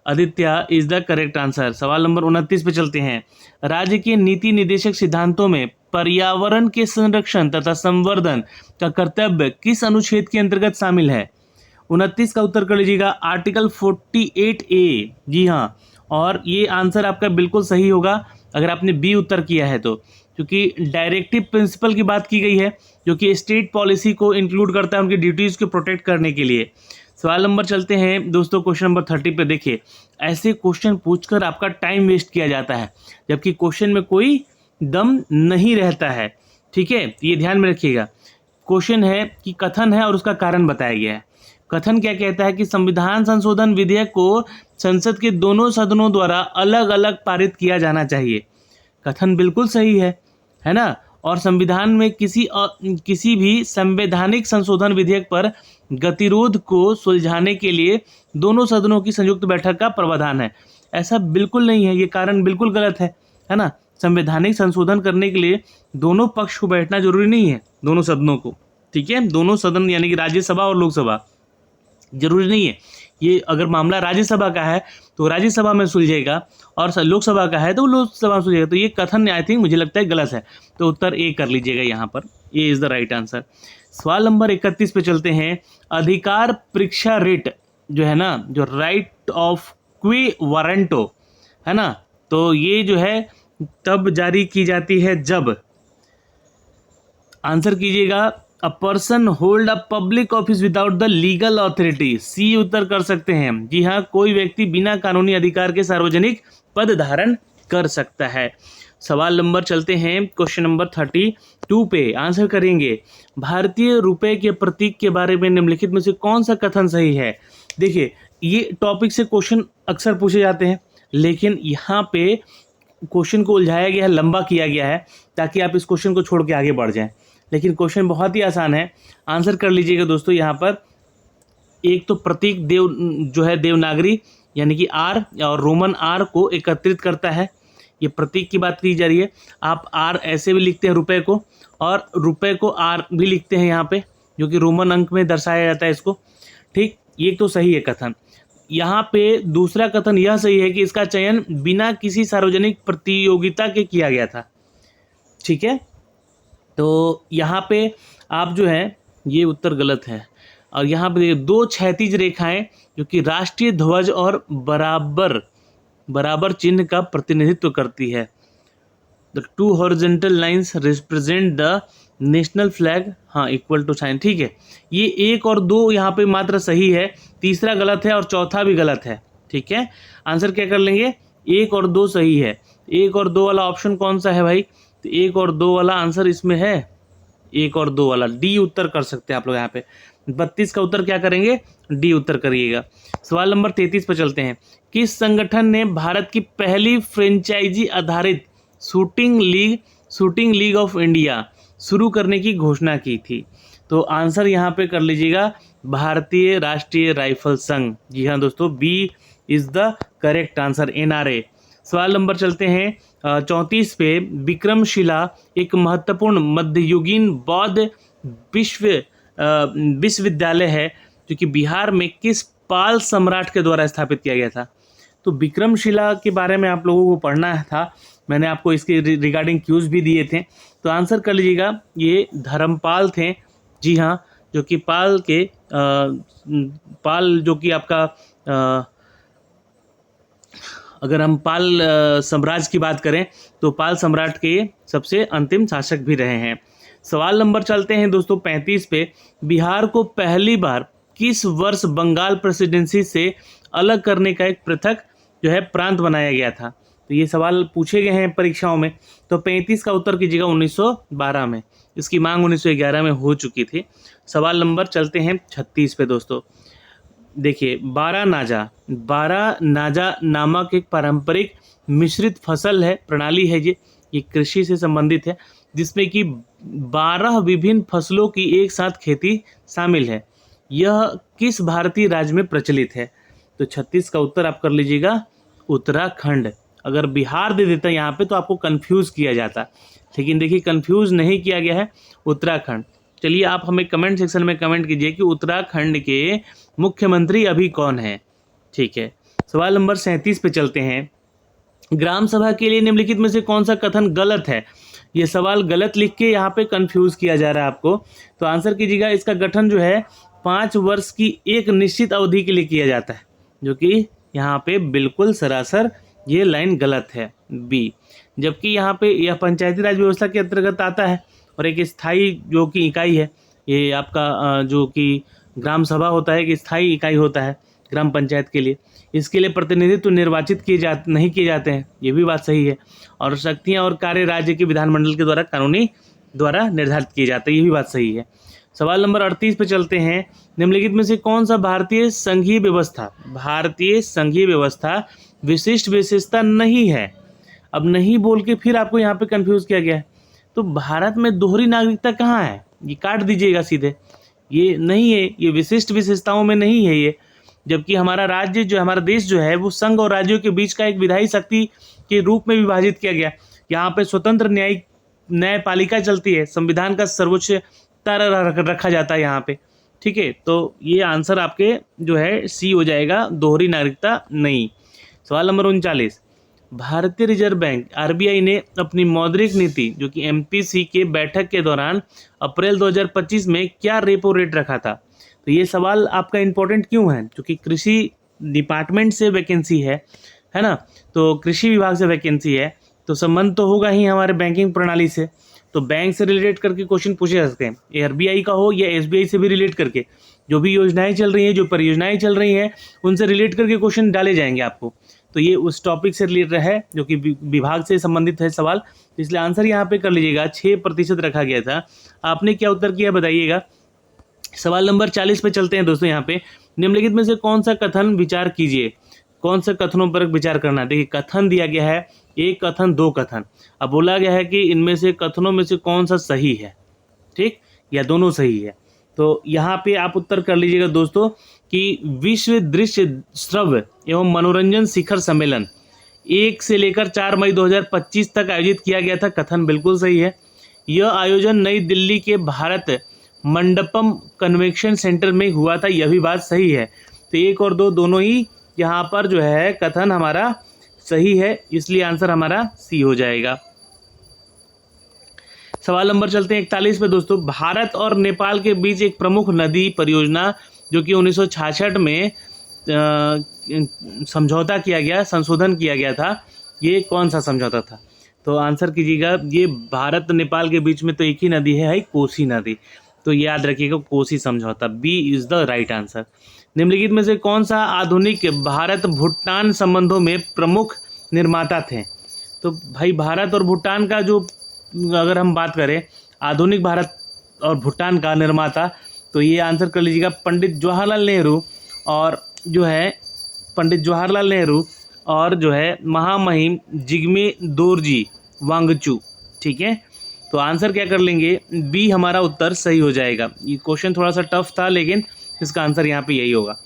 Aditya is the correct answer. सवाल नंबर 29 पे चलते हैं। राज्य के नीति निर्देशक सिद्धांतों में पर्यावरण के संरक्षण तथा संवर्धन का कर्तव्य किस अनुच्छेद के अंतर्गत शामिल है? 29 का उत्तर कर लीजिएगा आर्टिकल 48A। जी हाँ, और ये आंसर आपका बिल्कुल सही होगा अगर आपने बी उत्तर किया है तो, क्योंकि डायरेक्टिव प्रिंसिपल की बात की गई है जो कि स्टेट पॉलिसी को इंक्लूड करता है उनकी ड्यूटीज़ को प्रोटेक्ट करने के लिए। सवाल नंबर चलते हैं दोस्तों क्वेश्चन नंबर 30 पे। देखिए, ऐसे क्वेश्चन पूछकर आपका टाइम वेस्ट किया जाता है जबकि क्वेश्चन में कोई दम नहीं रहता है। ठीक है, ये ध्यान में रखिएगा। क्वेश्चन है कि कथन है और उसका कारण बताया गया है। कथन क्या कहता है कि संविधान संशोधन विधेयक को संसद के दोनों सदनों द्वारा अलग अलग पारित किया जाना चाहिए। कथन बिल्कुल सही है ना। और संविधान में किसी भी संवैधानिक संशोधन विधेयक पर गतिरोध को सुलझाने के लिए दोनों सदनों की संयुक्त बैठक का प्रावधान है। ऐसा बिल्कुल नहीं है, ये कारण बिल्कुल गलत है ना। संवैधानिक संशोधन करने के लिए दोनों पक्ष को बैठना जरूरी नहीं है, दोनों सदनों को। ठीक है, दोनों सदन यानी कि राज्यसभा और लोकसभा जरूरी नहीं है। ये अगर मामला राज्यसभा का है तो राज्यसभा में सुलझेगा और लोकसभा का है तो लोकसभा में सुलझेगा। तो ये कथन आई थिंक मुझे लगता है गलत है, तो उत्तर ए कर लीजिएगा यहाँ पर। ए इज द राइट आंसर। सवाल नंबर 31 पे चलते हैं। अधिकार परीक्षा रेट जो है ना, जो राइट ऑफ क्वी वारंटो है ना, तो ये जो है तब जारी की जाती है जब, आंसर कीजिएगा, a person hold a public office without the legal authority. C उत्तर कर सकते हैं। जी हाँ, कोई व्यक्ति बिना कानूनी अधिकार के सार्वजनिक पद धारण कर सकता है। सवाल नंबर चलते हैं क्वेश्चन नंबर 32 पे, आंसर करेंगे। भारतीय रुपए के प्रतीक के बारे में निम्नलिखित में से कौन सा कथन सही है? देखिए, ये टॉपिक से क्वेश्चन अक्सर पूछे जाते हैं, लेकिन यहाँ पे क्वेश्चन को उलझाया गया है, लंबा किया गया है ताकि आप इस क्वेश्चन को छोड़ के आगे बढ़ जाएं। लेकिन क्वेश्चन बहुत ही आसान है, आंसर कर लीजिएगा दोस्तों। यहाँ पर एक तो प्रतीक देव जो है देवनागरी यानी कि आर और रोमन आर को एकत्रित करता है। ये प्रतीक की बात की जा रही है। आप आर ऐसे भी लिखते हैं रुपए को, और रुपए को आर भी लिखते हैं यहाँ पे, जो कि रोमन अंक में दर्शाया जाता है इसको। ठीक, ये तो सही है कथन। यहाँ पे दूसरा कथन यह सही है कि इसका चयन बिना किसी सार्वजनिक प्रतियोगिता के किया गया था। ठीक है, तो यहाँ पे आप जो है ये उत्तर गलत है। और यहाँ पे दो क्षैतिज रेखाएं जो कि राष्ट्रीय ध्वज और बराबर चिन्ह का प्रतिनिधित्व करती है। The two horizontal lines represent the national flag, हाँ, इक्वल टू साइन। ठीक है, ये 1 और 2 यहाँ पे मात्र सही है, तीसरा गलत है और चौथा भी गलत है। ठीक है, आंसर क्या कर लेंगे? 1 और 2 सही है। 1 और 2 वाला ऑप्शन कौन सा है भाई? तो 1 और 2 वाला आंसर इसमें है, 1 और 2 वाला डी उत्तर कर सकते हैं आप लोग। यहाँ पे 32 का उत्तर क्या करेंगे? डी उत्तर करिएगा। सवाल नंबर 33 पर चलते हैं। किस संगठन ने भारत की पहली फ्रेंचाइजी आधारित शूटिंग लीग ऑफ इंडिया शुरू करने की घोषणा की थी? तो आंसर यहाँ पे कर लीजिएगा भारतीय राष्ट्रीय राइफल संघ। जी हाँ दोस्तों, B is the correct answer, NRA। सवाल नंबर चलते हैं 34 पे। विक्रमशिला एक महत्वपूर्ण मध्ययुगीन बौद्ध विश्वविद्यालय है जो कि बिहार में किस पाल सम्राट के द्वारा स्थापित किया गया था? तो विक्रमशिला के बारे में आप लोगों को पढ़ना था, मैंने आपको इसके रिगार्डिंग क्यूज भी दिए थे। तो आंसर कर लीजिएगा, ये धर्मपाल थे। जी हाँ, जो कि पाल जो कि आपका अगर हम पाल साम्राज्य की बात करें तो पाल सम्राट के सबसे अंतिम शासक भी रहे हैं। सवाल नंबर चलते हैं दोस्तों 35 पे। बिहार को पहली बार किस वर्ष बंगाल प्रेसिडेंसी से अलग करने का एक पृथक जो है प्रांत बनाया गया था? तो ये सवाल पूछे गए हैं परीक्षाओं में। तो 35 का उत्तर कीजिएगा 1912 में। इसकी मांग 1911 में हो चुकी थी। सवाल नंबर चलते हैं 36 पे दोस्तों। देखिए, बारह नाजा नामक एक पारंपरिक मिश्रित फसल है, प्रणाली है ये कृषि से संबंधित है, जिसमें कि 12 विभिन्न फसलों की एक साथ खेती शामिल है। यह किस भारतीय राज्य में प्रचलित है? तो 36 का उत्तर आप कर लीजिएगा उत्तराखंड। अगर बिहार दे देता यहाँ पे तो आपको कंफ्यूज किया जाता, लेकिन देखिए कंफ्यूज नहीं किया गया है, उत्तराखंड। चलिए, आप हमें कमेंट सेक्शन में कमेंट कीजिए कि उत्तराखंड के मुख्यमंत्री अभी कौन है। ठीक है, सवाल नंबर 37 पे चलते हैं। ग्राम सभा के लिए निम्नलिखित में से कौन सा कथन गलत है? ये सवाल गलत लिख के यहाँ पे कंफ्यूज किया जा रहा है आपको, तो आंसर कीजिएगा। इसका गठन जो है 5 वर्ष की एक निश्चित अवधि के लिए किया जाता है, जो कि यहाँ पे बिल्कुल सरासर ये लाइन गलत है, बी। जबकि यहाँ पे यह पंचायती राज व्यवस्था के अंतर्गत आता है और एक स्थायी जो कि इकाई है, ये आपका जो कि ग्राम सभा होता है, एक स्थायी इकाई होता है ग्राम पंचायत के लिए। इसके लिए प्रतिनिधित्व निर्वाचित नहीं किए जाते हैं, ये भी बात सही है। और शक्तियाँ और कार्य राज्य के विधानमंडल के द्वारा कानूनी द्वारा निर्धारित किए जाते हैं, ये भी बात सही है। सवाल नंबर 38 पे चलते हैं। निम्नलिखित में से कौन सा भारतीय संघीय व्यवस्था विशिष्ट विशेषता नहीं है? अब नहीं बोल के फिर आपको यहाँ पे कंफ्यूज किया गया है। तो भारत में दोहरी नागरिकता कहाँ है? ये काट दीजिएगा सीधे, ये नहीं है, ये विशिष्ट विशेषताओं में नहीं है ये। जबकि हमारा राज्य जो हमारा देश जो है वो संघ और राज्यों के बीच का एक विधायी शक्ति के रूप में विभाजित किया गया। यहाँ पे स्वतंत्र न्यायपालिका चलती है, संविधान का सर्वोच्च रखा जाता है यहाँ पे, ठीक है। तो ये आंसर आपके जो है सी हो जाएगा, दोहरी नागरिकता नहीं। सवाल नंबर 39। भारतीय रिजर्व बैंक आरबीआई ने अपनी मौद्रिक नीति जो कि एमपीसी के बैठक के दौरान अप्रैल 2025 में क्या रेपो रेट रखा था? तो ये सवाल आपका इम्पोर्टेंट क्यों है? क्योंकि कृषि डिपार्टमेंट से वैकेंसी है ना, तो कृषि विभाग से वैकेंसी है, तो संबंध तो होगा ही हमारे बैंकिंग प्रणाली से। तो बैंक से रिलेट करके क्वेश्चन पूछे जा सकते हैं, ये आरबीआई का हो या एसबीआई से भी रिलेट करके। जो भी योजनाएं चल रही हैं, जो परियोजनाएं चल रही हैं, उनसे रिलेट करके क्वेश्चन डाले जाएंगे आपको। तो ये उस टॉपिक से रिलेटेड है जो कि विभाग से संबंधित है सवाल, इसलिए आंसर यहाँ पे कर लीजिएगा। 6% रखा गया था। आपने क्या उत्तर किया बताइएगा। सवाल नंबर 40 पे चलते हैं दोस्तों। यहाँ पे निम्नलिखित में से कौन सा कथन विचार कीजिए, कौन सा कथनों पर विचार करना है। देखिए कथन दिया गया है, एक कथन, दो कथन। अब बोला गया है कि इनमें से कथनों में से कौन सा सही है, ठीक, या दोनों सही है। तो यहाँ पे आप उत्तर कर लीजिएगा दोस्तों कि विश्व दृश्य श्रव्य एवं मनोरंजन शिखर सम्मेलन 1 से लेकर 4 मई 2025 तक आयोजित किया गया था, कथन बिल्कुल सही है। यह आयोजन नई दिल्ली के भारत मंडपम कन्वेंशन सेंटर में हुआ था, यह भी बात सही है। तो 1 और 2 दोनों ही यहाँ पर जो है कथन हमारा सही है, इसलिए आंसर हमारा सी हो जाएगा। सवाल नंबर चलते हैं 41 पे दोस्तों। भारत और नेपाल के बीच एक प्रमुख नदी परियोजना जो कि 1966 में समझौता किया गया, संशोधन किया गया था, ये कौन सा समझौता था? तो आंसर कीजिएगा। ये भारत नेपाल के बीच में तो एक ही नदी है कोसी नदी, तो याद रखिएगा कोसी समझौता, B is the right answer. निम्नलिखित में से कौन सा आधुनिक भारत भूटान संबंधों में प्रमुख निर्माता थे? तो भाई भारत और भूटान का जो अगर हम बात करें आधुनिक भारत और भूटान का निर्माता, तो ये आंसर कर लीजिएगा पंडित जवाहरलाल नेहरू और जो है पंडित जवाहरलाल नेहरू और जो है महामहिम जिग्मे दोरजी वांगचू, ठीक है। तो आंसर क्या कर लेंगे, बी हमारा उत्तर सही हो जाएगा। ये क्वेश्चन थोड़ा सा टफ था लेकिन इसका आंसर यहाँ पे यही होगा।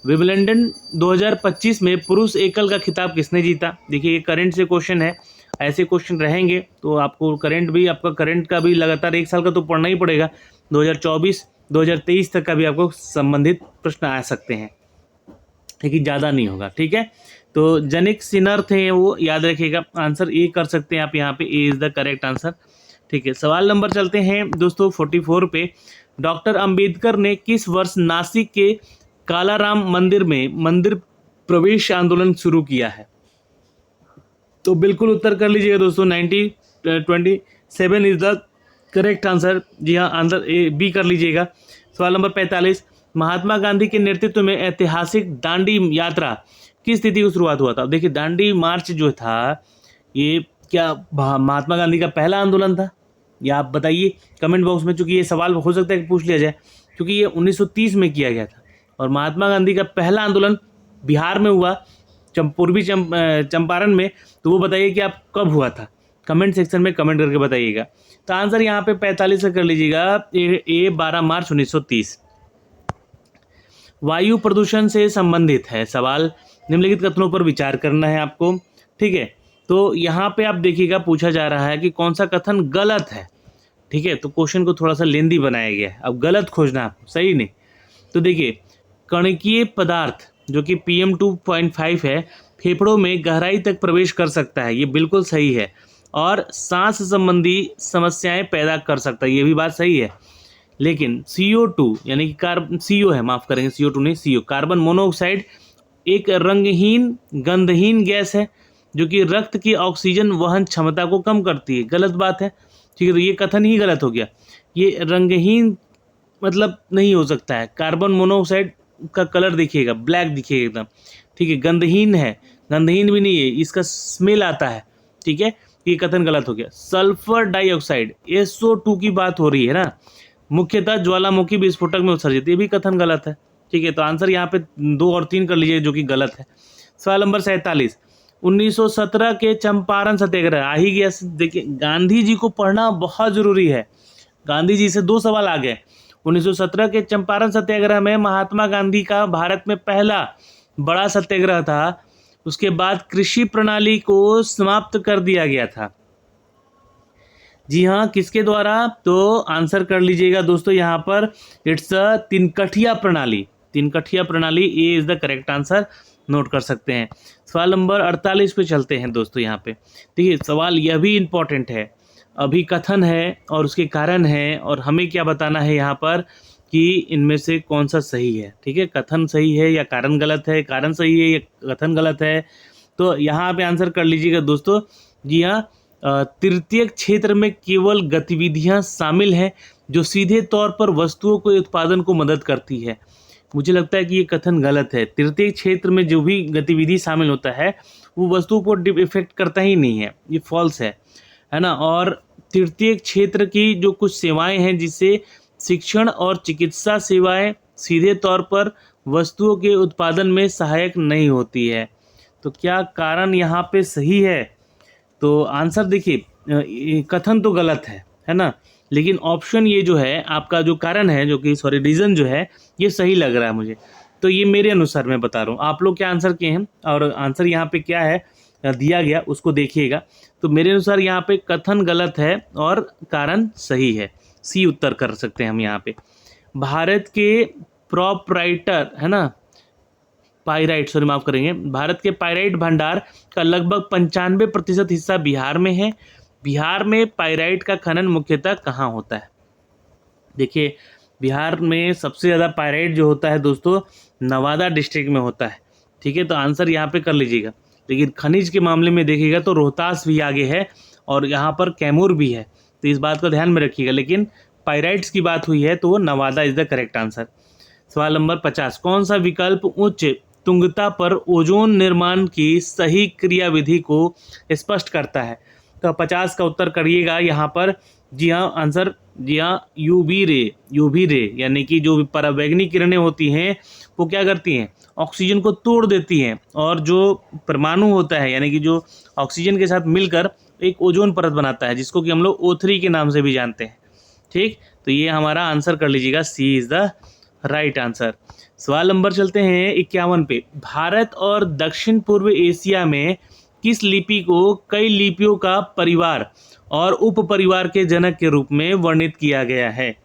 विंबलडन 2025 में पुरुष एकल का खिताब किसने जीता? देखिए ये करंट से क्वेश्चन है, ऐसे क्वेश्चन रहेंगे तो आपको करंट का भी लगातार 1 साल का तो पढ़ना ही पड़ेगा। 2024 2023 तक का भी आपको संबंधित प्रश्न आ सकते हैं, लेकिन ज़्यादा नहीं होगा, ठीक है। तो जनिक सिनर थे वो, याद रखिएगा। आंसर ए कर सकते हैं आप यहाँ पे, A is the correct answer, ठीक है। सवाल नंबर चलते हैं दोस्तों 44 पे। डॉक्टर अंबेडकर ने किस वर्ष नासिक के कालाराम मंदिर में मंदिर प्रवेश आंदोलन शुरू किया है? तो बिल्कुल उत्तर कर लीजिएगा दोस्तों, 1927 इज द करेक्ट आंसर। जी हाँ, आंसर ए बी कर लीजिएगा। सवाल नंबर 45। महात्मा गांधी के नेतृत्व में ऐतिहासिक दांडी यात्रा किस तिथि को शुरुआत हुआ था? देखिए दांडी मार्च जो था ये क्या महात्मा गांधी का पहला आंदोलन था, या आप बताइए कमेंट बॉक्स में, चूंकि ये सवाल हो सकता है कि पूछ लिया जाए, क्योंकि ये 1930 में किया गया था और महात्मा गांधी का पहला आंदोलन बिहार में हुआ, पूर्वी चंपारण में। तो वो बताइए कि आप कब हुआ था, कमेंट सेक्शन में कमेंट करके बताइएगा। तो आंसर यहाँ पे 45 से कर लीजिएगा, ए 12 मार्च 1930। वायु प्रदूषण से संबंधित है सवाल, निम्नलिखित कथनों पर विचार करना है आपको, ठीक है। तो यहाँ पे आप देखिएगा पूछा जा रहा है कि कौन सा कथन गलत है, ठीक है। तो क्वेश्चन को थोड़ा सा लेंदी बनाया गया है, अब गलत खोजना आपको, सही नहीं। तो देखिए कणकीय पदार्थ जो कि PM2.5 है, फेफड़ों में गहराई तक प्रवेश कर सकता है, ये बिल्कुल सही है, और सांस संबंधी समस्याएं पैदा कर सकता है, ये भी बात सही है। लेकिन CO2 यानी कि CO है, माफ़ करेंगे, CO2 नहीं, CO कार्बन मोनोऑक्साइड एक रंगहीन गंधहीन गैस है जो कि रक्त की ऑक्सीजन वहन क्षमता को कम करती है। गलत बात है, ठीक है, तो ये कथन ही गलत हो गया। ये रंगहीन मतलब नहीं हो सकता है। कार्बन मोनोऑक्साइड का कलर देखिएगा, ब्लैक दिखिएगा एकदम, ठीक है। गंधहीन है, गंधहीन भी नहीं है, इसका स्मेल आता है, ठीक है, ये कथन गलत हो गया। सल्फर डाइऑक्साइड SO2 की बात हो रही है ना, मुख्यतः ज्वालामुखी विस्फोटक में उत्सर्जित, ये भी कथन गलत है, ठीक है। तो आंसर यहाँ पे 2 और 3 कर लीजिए, जो कि गलत है। सवाल नंबर 47, 1917 के चंपारण सत्याग्रह, आ ही गया। देखिए, गांधी जी को पढ़ना बहुत जरूरी है। गांधी जी से 2 सवाल आ गए। 1917 के चंपारण सत्याग्रह में महात्मा गांधी का भारत में पहला बड़ा सत्याग्रह था। उसके बाद कृषि प्रणाली को समाप्त कर दिया गया था। जी हाँ, किसके द्वारा? तो आंसर कर लीजिएगा दोस्तों, यहाँ पर इट्स अ तिनकठिया प्रणाली। तिनकठिया प्रणाली, A is the correct answer, note कर सकते हैं। सवाल नंबर 48 पे चलते हैं दोस्तों। यहाँ पे देखिए, सवाल यह भी इम्पोर्टेंट है, अभी कथन है और उसके कारण है, और हमें क्या बताना है यहाँ पर कि इनमें से कौन सा सही है, ठीक है। कथन सही है या कारण गलत है, कारण सही है या कथन गलत है, तो यहाँ पे आंसर कर लीजिएगा दोस्तों। जी हाँ, तृतीयक क्षेत्र में केवल गतिविधियां शामिल हैं जो सीधे तौर पर वस्तुओं के उत्पादन को मदद करती है। मुझे लगता है कि ये कथन गलत है। तृतीयक क्षेत्र में जो भी गतिविधि शामिल होता है वो वस्तुओं पर इफेक्ट करता ही नहीं है, ये फॉल्स है ना। और तृतीयक क्षेत्र की जो कुछ सेवाएं हैं, जिससे शिक्षण और चिकित्सा सेवाएं सीधे तौर पर वस्तुओं के उत्पादन में सहायक नहीं होती है। तो क्या कारण यहाँ पे सही है? तो आंसर देखिए, कथन तो गलत है ना, लेकिन ऑप्शन ये जो है आपका, जो कारण है, जो कि सॉरी रीज़न जो है, ये सही लग रहा है मुझे। तो ये मेरे अनुसार मैं बता रहा हूँ, आप लोग क्या आंसर किए हैं और आंसर यहाँ पे क्या है दिया गया उसको देखिएगा। तो मेरे अनुसार यहाँ पे कथन गलत है और कारण सही है, सी उत्तर कर सकते हैं हम यहाँ पे। भारत के प्रोपराइटर है ना, पाइराइट, सॉरी माफ करेंगे, भारत के पाइराइट भंडार का लगभग 95% हिस्सा बिहार में है। बिहार में पाइराइट का खनन मुख्यतः कहाँ होता है? देखिए, बिहार में सबसे ज़्यादा पाइराइट जो होता है दोस्तों, नवादा डिस्ट्रिक्ट में होता है, ठीक है। तो आंसर यहाँ पे कर लीजिएगा। लेकिन खनिज के मामले में देखिएगा तो रोहतास भी आगे है और यहाँ पर कैमूर भी है, तो इस बात को ध्यान में रखिएगा। लेकिन पाइराइट्स की बात हुई है तो वो Nawada is the correct answer. सवाल नंबर 50, कौन सा विकल्प उच्च तुंगता पर ओजोन निर्माण की सही क्रियाविधि को स्पष्ट करता है? तो 50 का उत्तर करिएगा यहाँ पर। जी हाँ, आंसर, जी हाँ, यूवी रे यानी कि जो पराबैंगनी किरणें होती हैं वो क्या करती हैं? ऑक्सीजन को तोड़ देती हैं, और जो परमाणु होता है यानी कि जो ऑक्सीजन के साथ मिलकर एक ओजोन परत बनाता है, जिसको कि हम लोग O3 के नाम से भी जानते हैं, ठीक। तो ये हमारा आंसर कर लीजिएगा, सी इज द राइट आंसर। सवाल नंबर चलते हैं 51 पे। भारत और दक्षिण पूर्व एशिया में किस लिपि को कई लिपियों का परिवार और उप परिवार के जनक के रूप में वर्णित किया गया है?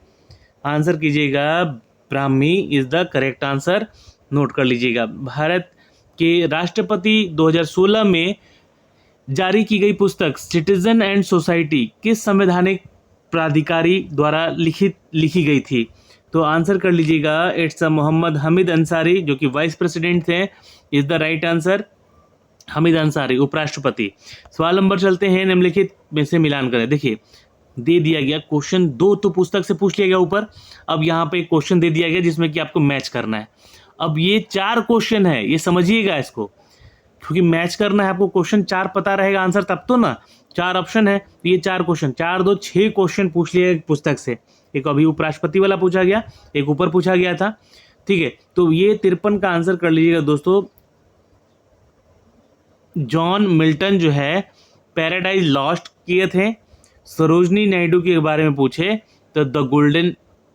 आंसर कीजिएगा, Brahmi is the correct answer, note कर लीजिएगा। भारत के राष्ट्रपति 2016 में जारी की गई पुस्तक सिटीजन एंड सोसाइटी किस संवैधानिक प्राधिकारी द्वारा लिखी गई थी? तो आंसर कर लीजिएगा, इट्स मोहम्मद हमीद अंसारी, जो कि वाइस प्रेसिडेंट थे, is the right answer. Hamid Ansari, उपराष्ट्रपति। सवाल नंबर चलते हैं, निम्नलिखित में से मिलान करें। देखिए, दे दिया गया क्वेश्चन 2 तो पुस्तक से पूछ लिया गया ऊपर, अब यहाँ पे एक क्वेश्चन दे दिया गया जिसमें कि आपको मैच करना है। अब ये 4 क्वेश्चन है, ये समझिएगा इसको, क्योंकि मैच करना है आपको, क्वेश्चन 4 पता रहेगा आंसर तब तो ना। 4 ऑप्शन है, ये 4 क्वेश्चन, 4 2 6 क्वेश्चन पूछ लिए पुस्तक से। एक अभी उपराष्ट्रपति वाला पूछा गया, एक ऊपर पूछा गया था, ठीक है। तो ये 53 का आंसर कर लीजिएगा दोस्तों। जॉन मिल्टन जो है पैराडाइज लॉस्ट किए थे। सरोजनी नायडू के बारे में पूछे तो द गोल्डन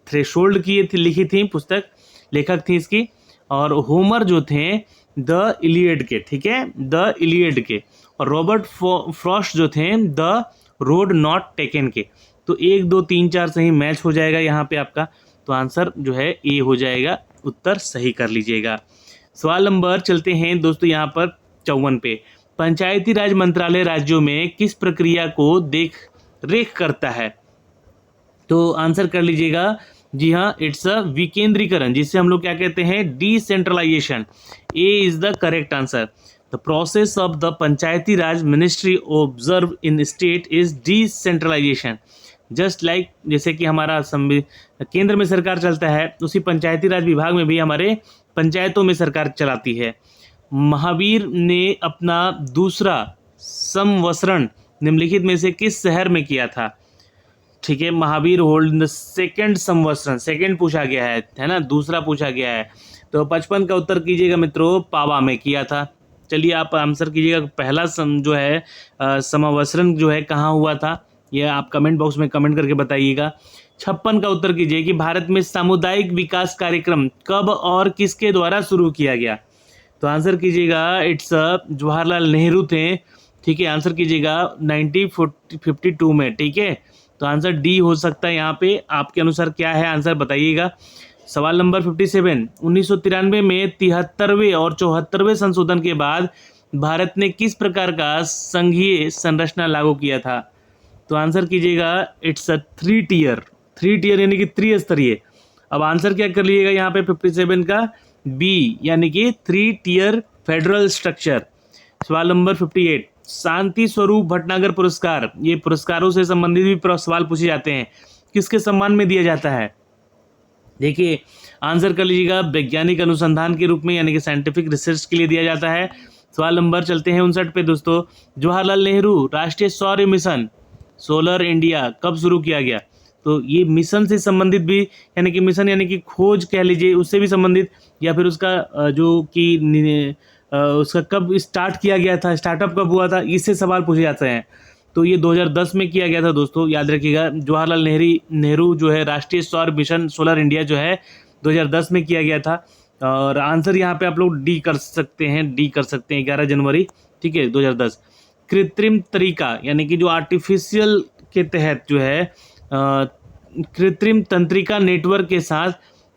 थ्रेशोल्ड किए थे, लिखी थी पुस्तक, लेखक थी इसकी। और होमर जो थे द इलियड के, ठीक है, द इलियड के। और रॉबर्ट फ्रॉस्ट जो थे द रोड नॉट टेकन के। तो 1 2 3 4 सही मैच हो जाएगा यहाँ पे आपका, तो आंसर जो है ए हो जाएगा, उत्तर सही कर लीजिएगा। सवाल नंबर चलते हैं दोस्तों यहाँ पर 54 पे। पंचायती राज मंत्रालय राज्यों में किस प्रक्रिया को देख रेख करता है? तो आंसर कर लीजिएगा। जी हाँ, इट्स अ विकेंद्रीकरण, जिससे हम लोग क्या कहते हैं, decentralisation. A is the correct answer. The process of the Panchayati Raj ministry observe in state is decentralisation. Just like जैसे कि हमारा केंद्र में सरकार चलता है, उसी पंचायती राज विभाग में भी हमारे पंचायतों में सरकार चलाती है। महावीर ने अपना दूसरा संवसरण निम्नलिखित में से किस शहर में किया था? ठीक है, महावीर होल्ड द सेकेंड संवत्सरण, सेकेंड पूछा गया है ना, दूसरा पूछा गया है। तो 55 का उत्तर कीजिएगा मित्रों, पावा में किया था। चलिए आप आंसर कीजिएगा, पहला जो है संवत्सरण जो है कहाँ हुआ था, यह आप कमेंट बॉक्स में कमेंट करके बताइएगा। 56 का उत्तर कीजिए कि भारत में सामुदायिक विकास कार्यक्रम कब और किसके द्वारा शुरू किया गया? तो आंसर कीजिएगा, इट्स जवाहरलाल नेहरू थे। ठीक है, आंसर कीजिएगा 1952 में। ठीक है, तो आंसर डी हो सकता है यहाँ पे। आपके अनुसार क्या है, आंसर बताइएगा। सवाल नंबर 57, 1993 में 73वें और 74वें संशोधन के बाद भारत ने किस प्रकार का संघीय संरचना लागू किया था? तो आंसर कीजिएगा, इट्स अ थ्री टीयर यानी कि त्रिस्तरीय। अब आंसर क्या कर लीजिएगा यहाँ पे 57 का, बी यानी कि 3 टियर फेडरल स्ट्रक्चर। सवाल नंबर 58, शांति स्वरूप भटनागर पुरस्कार, ये पुरस्कारों से संबंधित भी सवाल पूछे जाते हैं, किसके सम्मान में दिया जाता है? देखिए आंसर कर लीजिएगा, वैज्ञानिक अनुसंधान के रूप में यानी कि साइंटिफिक रिसर्च के लिए दिया जाता है। सवाल नंबर चलते हैं 59 पे दोस्तों। जवाहरलाल नेहरू राष्ट्रीय सौर मिशन सोलर इंडिया कब शुरू किया गया? तो ये मिशन से संबंधित भी, यानी कि मिशन यानी कि खोज कह लीजिए, उससे भी संबंधित, या फिर उसका जो कि उसका कब स्टार्ट किया गया था, स्टार्टअप कब हुआ था, इससे सवाल पूछे जाते हैं। तो ये 2010 में किया गया था दोस्तों, याद रखिएगा। जवाहरलाल नेहरू जो है राष्ट्रीय सौर मिशन सोलर इंडिया जो है 2010 में किया गया था। और आंसर यहाँ पे आप लोग डी कर सकते हैं, 11 जनवरी, ठीक है, 2010। कृत्रिम तरीका यानी कि जो आर्टिफिशियल के तहत जो है कृत्रिम तंत्रिका नेटवर्क के साथ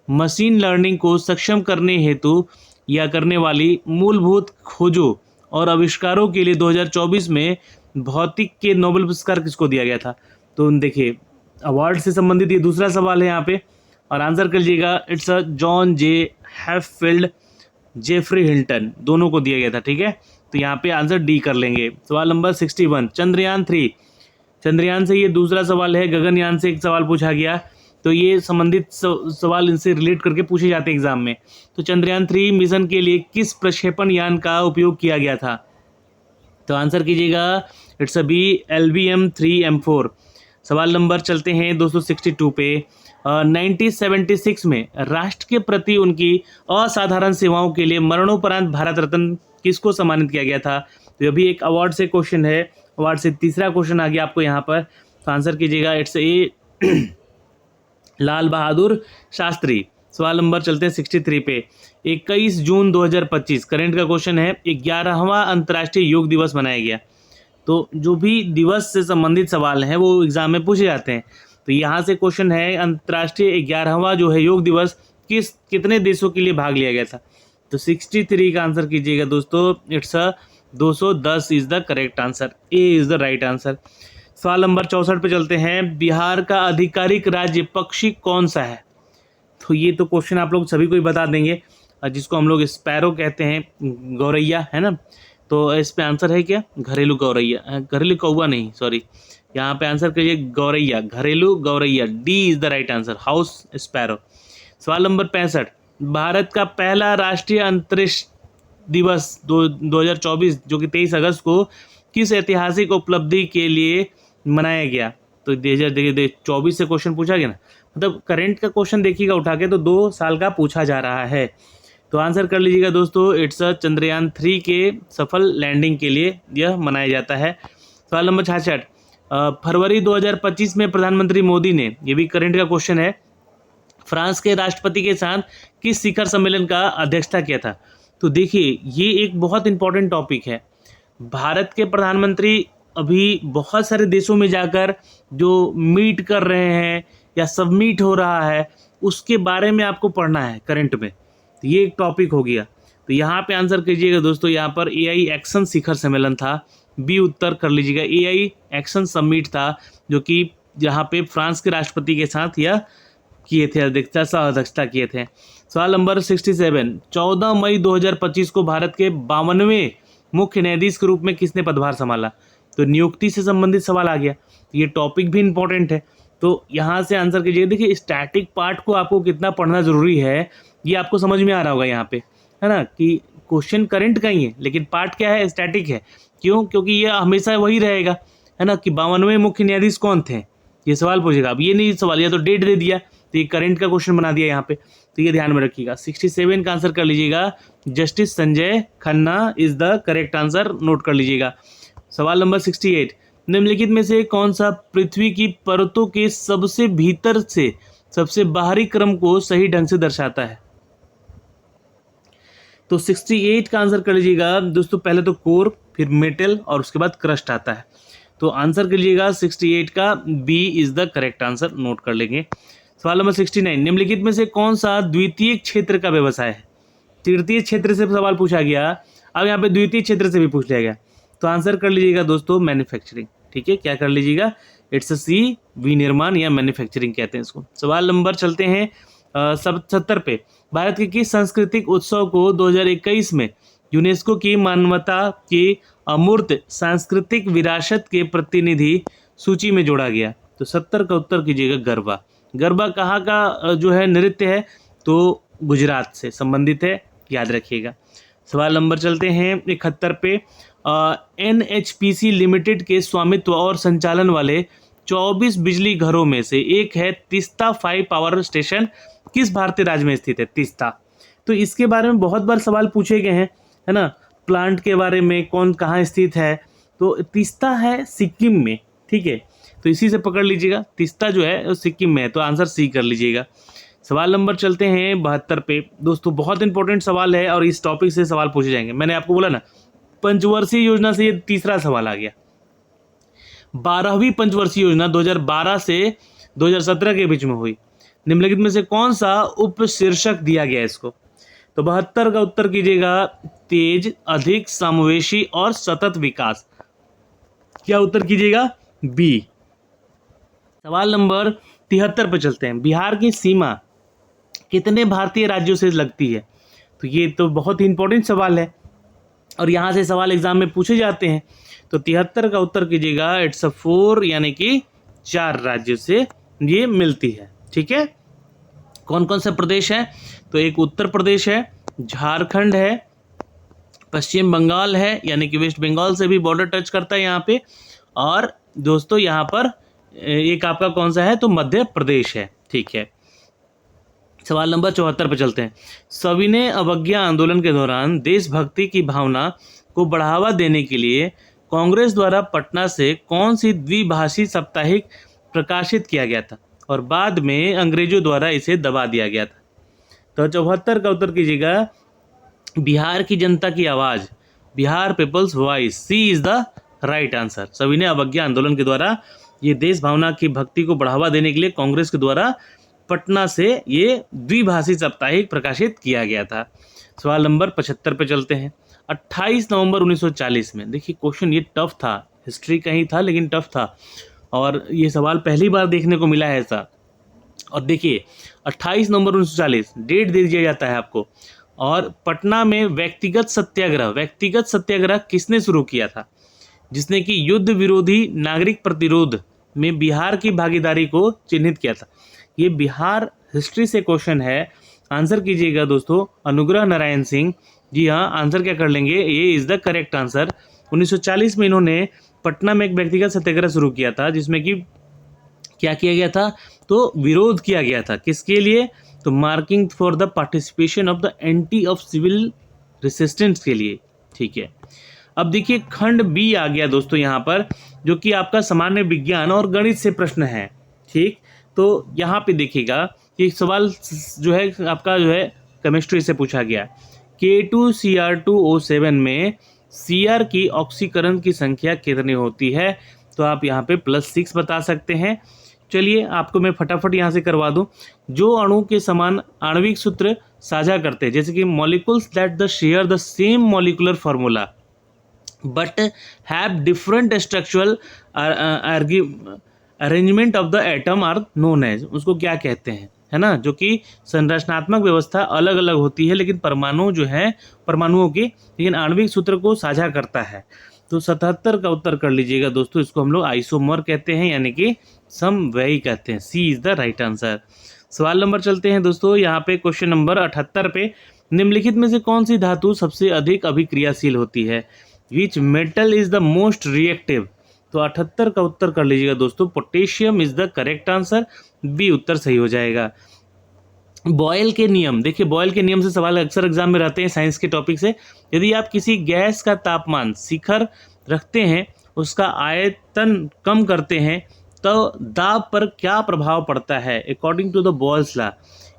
मशीन लर्निंग को सक्षम करने हेतु या करने वाली मूलभूत खोजों और आविष्कारों के लिए 2024 में भौतिक के नोबेल पुरस्कार किसको दिया गया था? तो देखिए अवार्ड से संबंधित ये दूसरा सवाल है यहाँ पे, और आंसर कर लीजिएगा, it's a John J Hopfield Geoffrey Hinton, दोनों को दिया गया था। ठीक है, तो यहाँ पे आंसर डी कर लेंगे। सवाल नंबर 61, चंद्रयान 3, चंद्रयान से ये दूसरा सवाल है, गगनयान से एक सवाल पूछा गया, तो ये संबंधित सवाल इनसे रिलेट करके पूछे जाते हैं एग्जाम में। तो चंद्रयान 3 मिशन के लिए किस प्रक्षेपण यान का उपयोग किया गया था? तो आंसर कीजिएगा, इट्स अ बी LVM-3M4। सवाल नंबर चलते हैं 262 पे। 1976 में राष्ट्र के प्रति उनकी असाधारण सेवाओं के लिए मरणोपरांत भारत रत्न किसको सम्मानित किया गया था? तो ये भी एक अवार्ड से क्वेश्चन है, अवार्ड से तीसरा क्वेश्चन आ गया आपको यहाँ पर। तो आंसर कीजिएगा, इट्स ए लाल बहादुर शास्त्री। सवाल नंबर चलते हैं 63 पे। 21 जून 2025 करंट का क्वेश्चन है, 11वां अंतर्राष्ट्रीय योग दिवस मनाया गया। तो जो भी दिवस से संबंधित सवाल हैं वो एग्जाम में पूछे जाते हैं। तो यहाँ से क्वेश्चन है, अंतर्राष्ट्रीय 11वां जो है योग दिवस कितने देशों के लिए भाग लिया गया था? तो 63 का आंसर कीजिएगा दोस्तों, it's 210 is the correct answer, A is the right answer. सवाल नंबर 64 पे चलते हैं। बिहार का आधिकारिक राज्य पक्षी कौन सा है? तो ये तो क्वेश्चन आप लोग सभी को ही बता देंगे, जिसको हम लोग स्पैरो कहते हैं, गौरैया, है ना। तो इस पे आंसर है क्या? घरेलू गौरैया, घरेलू कौवा नहीं, सॉरी, यहाँ पे आंसर करिए गौरैया, घरेलू गौरैया, D is the right answer, house sparrow. सवाल नंबर 65, भारत का पहला राष्ट्रीय अंतरिक्ष दिवस 2024 जो कि 23 अगस्त को किस ऐतिहासिक उपलब्धि के लिए मनाया गया? तो 2024 से क्वेश्चन पूछा गया ना, मतलब करंट का क्वेश्चन देखिएगा उठा के, तो 2 साल का पूछा जा रहा है। तो आंसर कर लीजिएगा दोस्तों, इट्स चंद्रयान 3 के सफल लैंडिंग के लिए यह मनाया जाता है। सवाल नंबर 66, फरवरी 2025 में प्रधानमंत्री मोदी ने, ये भी करंट का क्वेश्चन है, फ्रांस के राष्ट्रपति के साथ किस शिखर सम्मेलन का अध्यक्षता किया था? तो देखिए ये एक बहुत इंपॉर्टेंट टॉपिक है। भारत के प्रधानमंत्री अभी बहुत सारे देशों में जाकर जो मीट कर रहे हैं या सबमिट हो रहा है, उसके बारे में आपको पढ़ना है करंट में। तो ये एक टॉपिक हो गया। तो यहाँ पे आंसर कीजिएगा दोस्तों, यहाँ पर AI एक्शन शिखर सम्मेलन था। बी उत्तर कर लीजिएगा, AI एक्शन समिट था, जो कि जहाँ पे फ्रांस के राष्ट्रपति के साथ यह किए थे, अध्यक्षता किए थे। सवाल नंबर 67, 14 मई 2025 को भारत के 52वें मुख्य न्यायाधीश के रूप में किसने पदभार संभाला? तो नियुक्ति से संबंधित सवाल आ गया, ये टॉपिक भी इंपॉर्टेंट है, तो यहाँ से आंसर कीजिएगा। देखिए स्टैटिक पार्ट को आपको कितना पढ़ना जरूरी है ये आपको समझ में आ रहा होगा यहाँ पे, है ना, कि क्वेश्चन करंट का ही है लेकिन पार्ट क्या है, स्टैटिक है। क्यों? क्योंकि ये हमेशा वही रहेगा, है ना, कि 52वें मुख्य न्यायाधीश कौन थे, ये सवाल पूछेगा। अब ये नहीं सवाल, या तो डेट दे दिया तो ये करंट का क्वेश्चन बना दिया यहाँ पे, तो ये ध्यान में रखिएगा। 67 का आंसर कर लीजिएगा, justice Sanjay Khanna is the correct answer, note कर लीजिएगा। सवाल नंबर 68, निम्नलिखित में से कौन सा पृथ्वी की परतों के सबसे भीतर से सबसे बाहरी क्रम को सही ढंग से दर्शाता है? तो 68 का आंसर कर लीजिएगा दोस्तों, पहले तो कोर, फिर मेटल और उसके बाद क्रस्ट आता है, तो आंसर कर लीजिएगा 68 का B is the correct answer, note कर लेंगे। सवाल नंबर 69, निम्नलिखित में से कौन सा द्वितीय क्षेत्र का व्यवसाय है? तृतीय क्षेत्र से सवाल पूछा गया, अब यहाँ पे द्वितीय क्षेत्र से भी पूछ लिया गया, तो आंसर कर लीजिएगा दोस्तों मैन्युफैक्चरिंग। ठीक है, क्या कर लीजिएगा, इट्स सी, विनिर्माण या मैन्युफैक्चरिंग कहते हैं इसको। सवाल नंबर चलते हैं 70 पे, भारत के किस सांस्कृतिक उत्सव को 2021 में यूनेस्को की मानवता की अमूर्त सांस्कृतिक विरासत के प्रतिनिधि सूची में जोड़ा गया? तो 70 का उत्तर कीजिएगा गरबा। गरबा कहाँ का जो है नृत्य है? तो गुजरात से संबंधित है, याद रखिएगा। सवाल नंबर चलते हैं 71 पे, NHPC लिमिटेड के स्वामित्व और संचालन वाले 24 बिजली घरों में से एक है तीस्ता 5 पावर स्टेशन, किस भारतीय राज्य में स्थित है तीस्ता? तो इसके बारे में बहुत बार सवाल पूछे गए हैं, है ना, प्लांट के बारे में, कौन कहाँ स्थित है, तो तीस्ता है सिक्किम में। ठीक है, तो इसी से पकड़ लीजिएगा, तीस्ता जो है वो सिक्किम में है, तो आंसर सी कर लीजिएगा। सवाल नंबर चलते हैं 72 पे, दोस्तों बहुत इंपॉर्टेंट सवाल है और इस टॉपिक से सवाल पूछे जाएंगे। मैंने आपको बोला ना, पंचवर्षीय योजना से ये तीसरा सवाल आ गया। 12वीं पंचवर्षीय योजना 2012 से 2017 के बीच में हुई, निम्नलिखित में से कौन सा उप शीर्षक दिया गया इसको? तो 72 का उत्तर कीजिएगा, तेज, अधिक, समावेशी और सतत विकास। क्या उत्तर कीजिएगा? बी। सवाल नंबर 73 पे चलते हैं, बिहार की सीमा कितने भारतीय राज्यों से लगती है? तो ये तो बहुत ही इंपॉर्टेंट सवाल है और यहाँ से सवाल एग्जाम में पूछे जाते हैं, तो 73 का उत्तर कीजिएगा, इट्स 4, यानी कि 4 राज्यों से ये मिलती है। ठीक है, कौन कौन से प्रदेश है? तो एक उत्तर प्रदेश है, झारखंड है, पश्चिम बंगाल है, यानी कि वेस्ट बंगाल से भी बॉर्डर टच करता है यहाँ पे, और दोस्तों यहाँ पर एक आपका कौन सा है, तो मध्य प्रदेश है। ठीक है, सवाल नंबर 74 पे चलते हैं, सविनय अवज्ञा आंदोलन के दौरान देशभक्ति की भावना को बढ़ावा देने के लिए कांग्रेस द्वारा पटना से कौन सी द्विभाषी साप्ताहिक प्रकाशित किया गया था और बाद में अंग्रेजों द्वारा इसे दबा दिया गया था? तो 74 का उत्तर कीजिएगा, बिहार की जनता की आवाज़, Bihar people's voice, C is the right answer. सविनय अवज्ञा आंदोलन के द्वारा ये देश भावना की भक्ति को बढ़ावा देने के लिए कांग्रेस के द्वारा पटना से ये द्विभाषी साप्ताहिक प्रकाशित किया गया था। सवाल नंबर 75 पे चलते हैं, 28 नवंबर 1940 में, देखिए क्वेश्चन ये टफ था, हिस्ट्री का ही था लेकिन टफ था और ये सवाल पहली बार देखने को मिला है ऐसा। और देखिए 28 नवंबर 1940 डेट दे दिया जाता है आपको, और पटना में व्यक्तिगत सत्याग्रह किसने शुरू किया था, जिसने कि युद्ध विरोधी नागरिक प्रतिरोध में बिहार की भागीदारी को चिन्हित किया था? ये बिहार हिस्ट्री से क्वेश्चन है, आंसर कीजिएगा दोस्तों, अनुग्रह नारायण सिंह। जी हाँ, आंसर क्या कर लेंगे, ये इज द करेक्ट आंसर। 1940 में इन्होंने पटना में एक व्यक्तिगत सत्याग्रह शुरू किया था, जिसमें कि क्या किया गया था, तो विरोध किया गया था, किसके लिए, तो marking for the participation of the anti of civil resistance के लिए। ठीक है, अब देखिए खंड बी आ गया दोस्तों यहाँ पर, जो कि आपका सामान्य विज्ञान और गणित से प्रश्न है। ठीक, तो यहाँ पे देखिएगा कि सवाल जो है आपका जो है केमिस्ट्री से पूछा गया, K2Cr2O7 में Cr की ऑक्सीकरण की संख्या कितनी होती है? तो आप यहाँ पे +6 बता सकते हैं, चलिए आपको मैं फटाफट यहाँ से करवा दूं। जो अणु के समान आणविक सूत्र साझा करते हैं, जैसे कि molecules that the share the same molecular formula but have different structural arrangement of the atom are known as, उसको क्या कहते हैं, है ना, जो कि संरचनात्मक व्यवस्था अलग अलग होती है लेकिन परमाणु जो है परमाणुओं की लेकिन आणविक सूत्र को साझा करता है। तो 77 का उत्तर कर लीजिएगा दोस्तों, इसको हम लोग आइसोमर कहते हैं यानी कि समवयी कहते हैं। सी इज द राइट आंसर। सवाल नंबर चलते हैं दोस्तों, यहाँ पे क्वेश्चन नंबर 78 पे, निम्नलिखित में से कौन सी धातु सबसे अधिक अभिक्रियाशील होती है? Which metal is the most reactive? तो 78 का उत्तर कर लीजिएगा दोस्तों, potassium is the correct answer. B उत्तर सही हो जाएगा। बॉयल के नियम, देखिए बॉयल के नियम से सवाल अक्सर एग्जाम में रहते हैं साइंस के टॉपिक से। यदि आप किसी गैस का तापमान शिखर रखते हैं, उसका आयतन कम करते हैं, तो दाब पर क्या प्रभाव पड़ता है? According to the Boyle's law,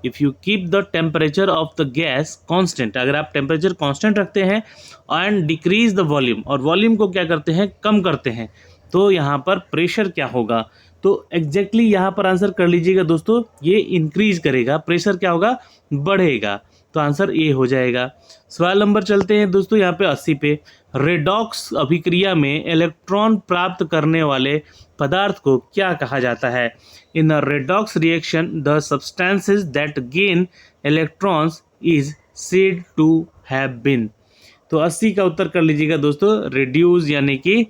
if you keep the temperature of the gas constant, अगर आप टेम्परेचर कांस्टेंट रखते हैं एंड डिक्रीज द वॉल्यूम, और वॉल्यूम को क्या करते हैं, कम करते हैं, तो यहाँ पर प्रेशर क्या होगा? तो एग्जैक्टली यहाँ पर आंसर कर लीजिएगा दोस्तों, ये इंक्रीज करेगा, प्रेशर क्या होगा, बढ़ेगा। तो आंसर ए हो जाएगा। सवाल नंबर चलते हैं दोस्तों यहाँ पे 80 पे, रेडॉक्स अभिक्रिया में इलेक्ट्रॉन प्राप्त करने वाले पदार्थ को क्या कहा जाता है? In a redox reaction the substances that gain electrons is said to have been. तो 80 का उत्तर कर लीजिएगा दोस्तों, रिड्यूस, यानी कि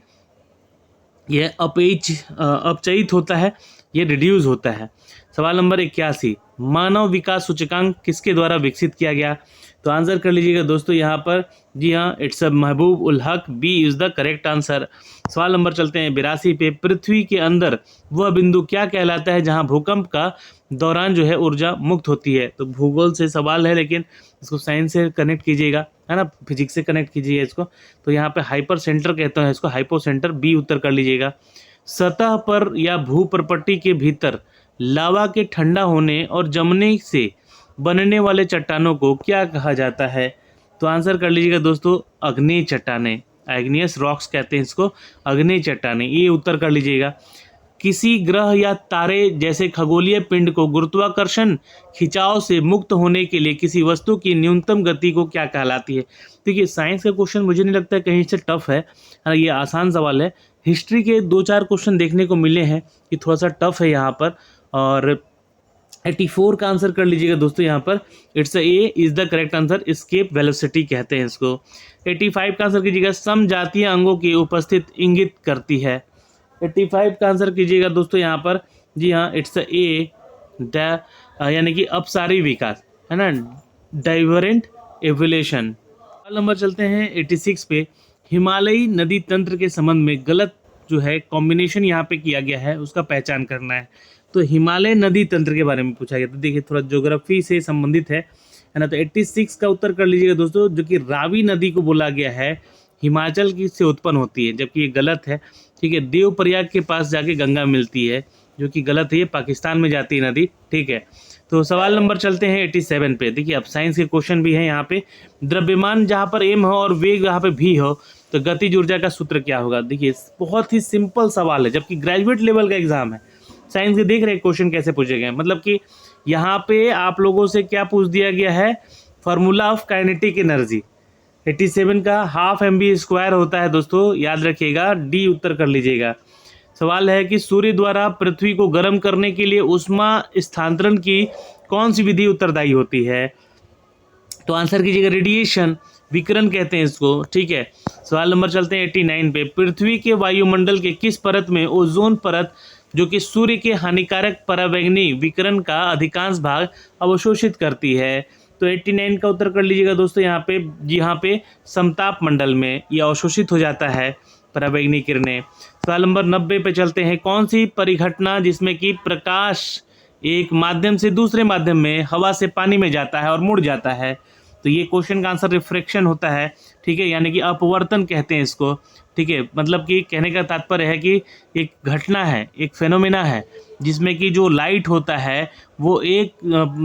यह अपचयित होता है, ये रिड्यूस होता है। सवाल नंबर 81, मानव विकास सूचकांक किसके द्वारा विकसित किया गया? तो आंसर कर लीजिएगा दोस्तों यहाँ पर, जी हाँ, it's a Mahbub ul Haq, B is the correct answer. सवाल नंबर चलते हैं 82 पे, पृथ्वी के अंदर वह बिंदु क्या कहलाता है जहाँ भूकंप का दौरान जो है ऊर्जा मुक्त होती है? तो भूगोल से सवाल है लेकिन इसको साइंस से कनेक्ट कीजिएगा, है ना, फिजिक्स से कनेक्ट कीजिएगा इसको। तो यहाँ पे हाइपर सेंटर कहते हैं इसको, हाइपो सेंटर, बी उत्तर कर लीजिएगा। सतह पर या भूप्रपट्टी के भीतर लावा के ठंडा होने और जमने से बनने वाले चट्टानों को क्या कहा जाता है? तो आंसर कर लीजिएगा दोस्तों, अग्नेय चट्टानें, एग्नियस रॉक्स कहते हैं इसको, अग्नेय चट्टानें, ये उत्तर कर लीजिएगा। किसी ग्रह या तारे जैसे खगोलीय पिंड को गुरुत्वाकर्षण खिंचाव से मुक्त होने के लिए किसी वस्तु की न्यूनतम गति को क्या कहलाती है? देखिए साइंस का क्वेश्चन मुझे नहीं लगता है कहीं से टफ है, ये आसान सवाल है। हिस्ट्री के 2-4 क्वेश्चन देखने को मिले हैं कि थोड़ा सा टफ है यहाँ पर। और 84 का आंसर कर लीजिएगा दोस्तों यहाँ पर, it's a is the correct answer, escape velocity कहते हैं इसको। 85 का आंसर कीजिएगा, समजातीय अंगों की उपस्थित इंगित करती है। 85 का आंसर कीजिएगा दोस्तों यहाँ पर, जी हाँ, इट्स ए द, यानी कि अपसारी विकास, है ना, डाइवरेंट एवोल्यूशन। नंबर चलते हैं 86 पे, हिमालयी नदी तंत्र के संबंध में गलत जो है कॉम्बिनेशन यहाँ पे किया गया है, उसका पहचान करना है। तो हिमालय नदी तंत्र के बारे में पूछा गया, तो देखिए थोड़ा ज्योग्राफी से संबंधित है ना। तो 86 का उत्तर कर लीजिएगा दोस्तों, जो कि रावी नदी को बोला गया है हिमाचल की से उत्पन्न होती है, जबकि ये गलत है। ठीक है, देवप्रयाग के पास जाके गंगा मिलती है, जो कि गलत है, ये पाकिस्तान में जाती है नदी। ठीक है, तो सवाल नंबर चलते हैं 87 पे। देखिए अब साइंस के क्वेश्चन भी हैं यहाँ पे। द्रव्यमान जहाँ पर m हो और वेग यहाँ पे v हो, तो गतिज ऊर्जा का सूत्र क्या होगा? देखिए बहुत ही सिंपल सवाल है, जबकि ग्रेजुएट लेवल का एग्जाम है। साइंस के देख रहे हैं क्वेश्चन कैसे पूछे गए, मतलब कि यहाँ पे आप लोगों से क्या पूछ दिया गया है, फार्मूला ऑफ काइनेटिक एनर्जी। 87 का हाफ mv² होता है दोस्तों, याद रखिएगा, डी उत्तर कर लीजिएगा। सवाल है कि सूर्य द्वारा पृथ्वी को गर्म करने के लिए ऊष्मा स्थानांतरण की कौन सी विधि उत्तरदायी होती है? तो आंसर कीजिएगा, रेडिएशन, विकिरण कहते हैं इसको। ठीक है, सवाल नंबर चलते हैं 89 पे, पृथ्वी के वायुमंडल के किस परत में ओजोन परत, जो कि सूर्य के हानिकारक पराबैंगनी विकिरण का अधिकांश भाग अवशोषित करती है? तो 89 का उत्तर कर लीजिएगा दोस्तों यहाँ पे, यहाँ पे समताप मंडल में यह अवशोषित हो जाता है पराबैंगनी किरणें। सवाल नंबर 90 पे चलते हैं, कौन सी परिघटना जिसमें कि प्रकाश एक माध्यम से दूसरे माध्यम में हवा से पानी में जाता है और मुड़ जाता है? तो ये क्वेश्चन का आंसर रिफ्रैक्शन होता है। ठीक है, यानी कि अपवर्तन कहते हैं इसको। ठीक है, मतलब कि कहने का तात्पर्य है कि एक घटना है, एक फेनोमेना है, जिसमें कि जो लाइट होता है वो एक,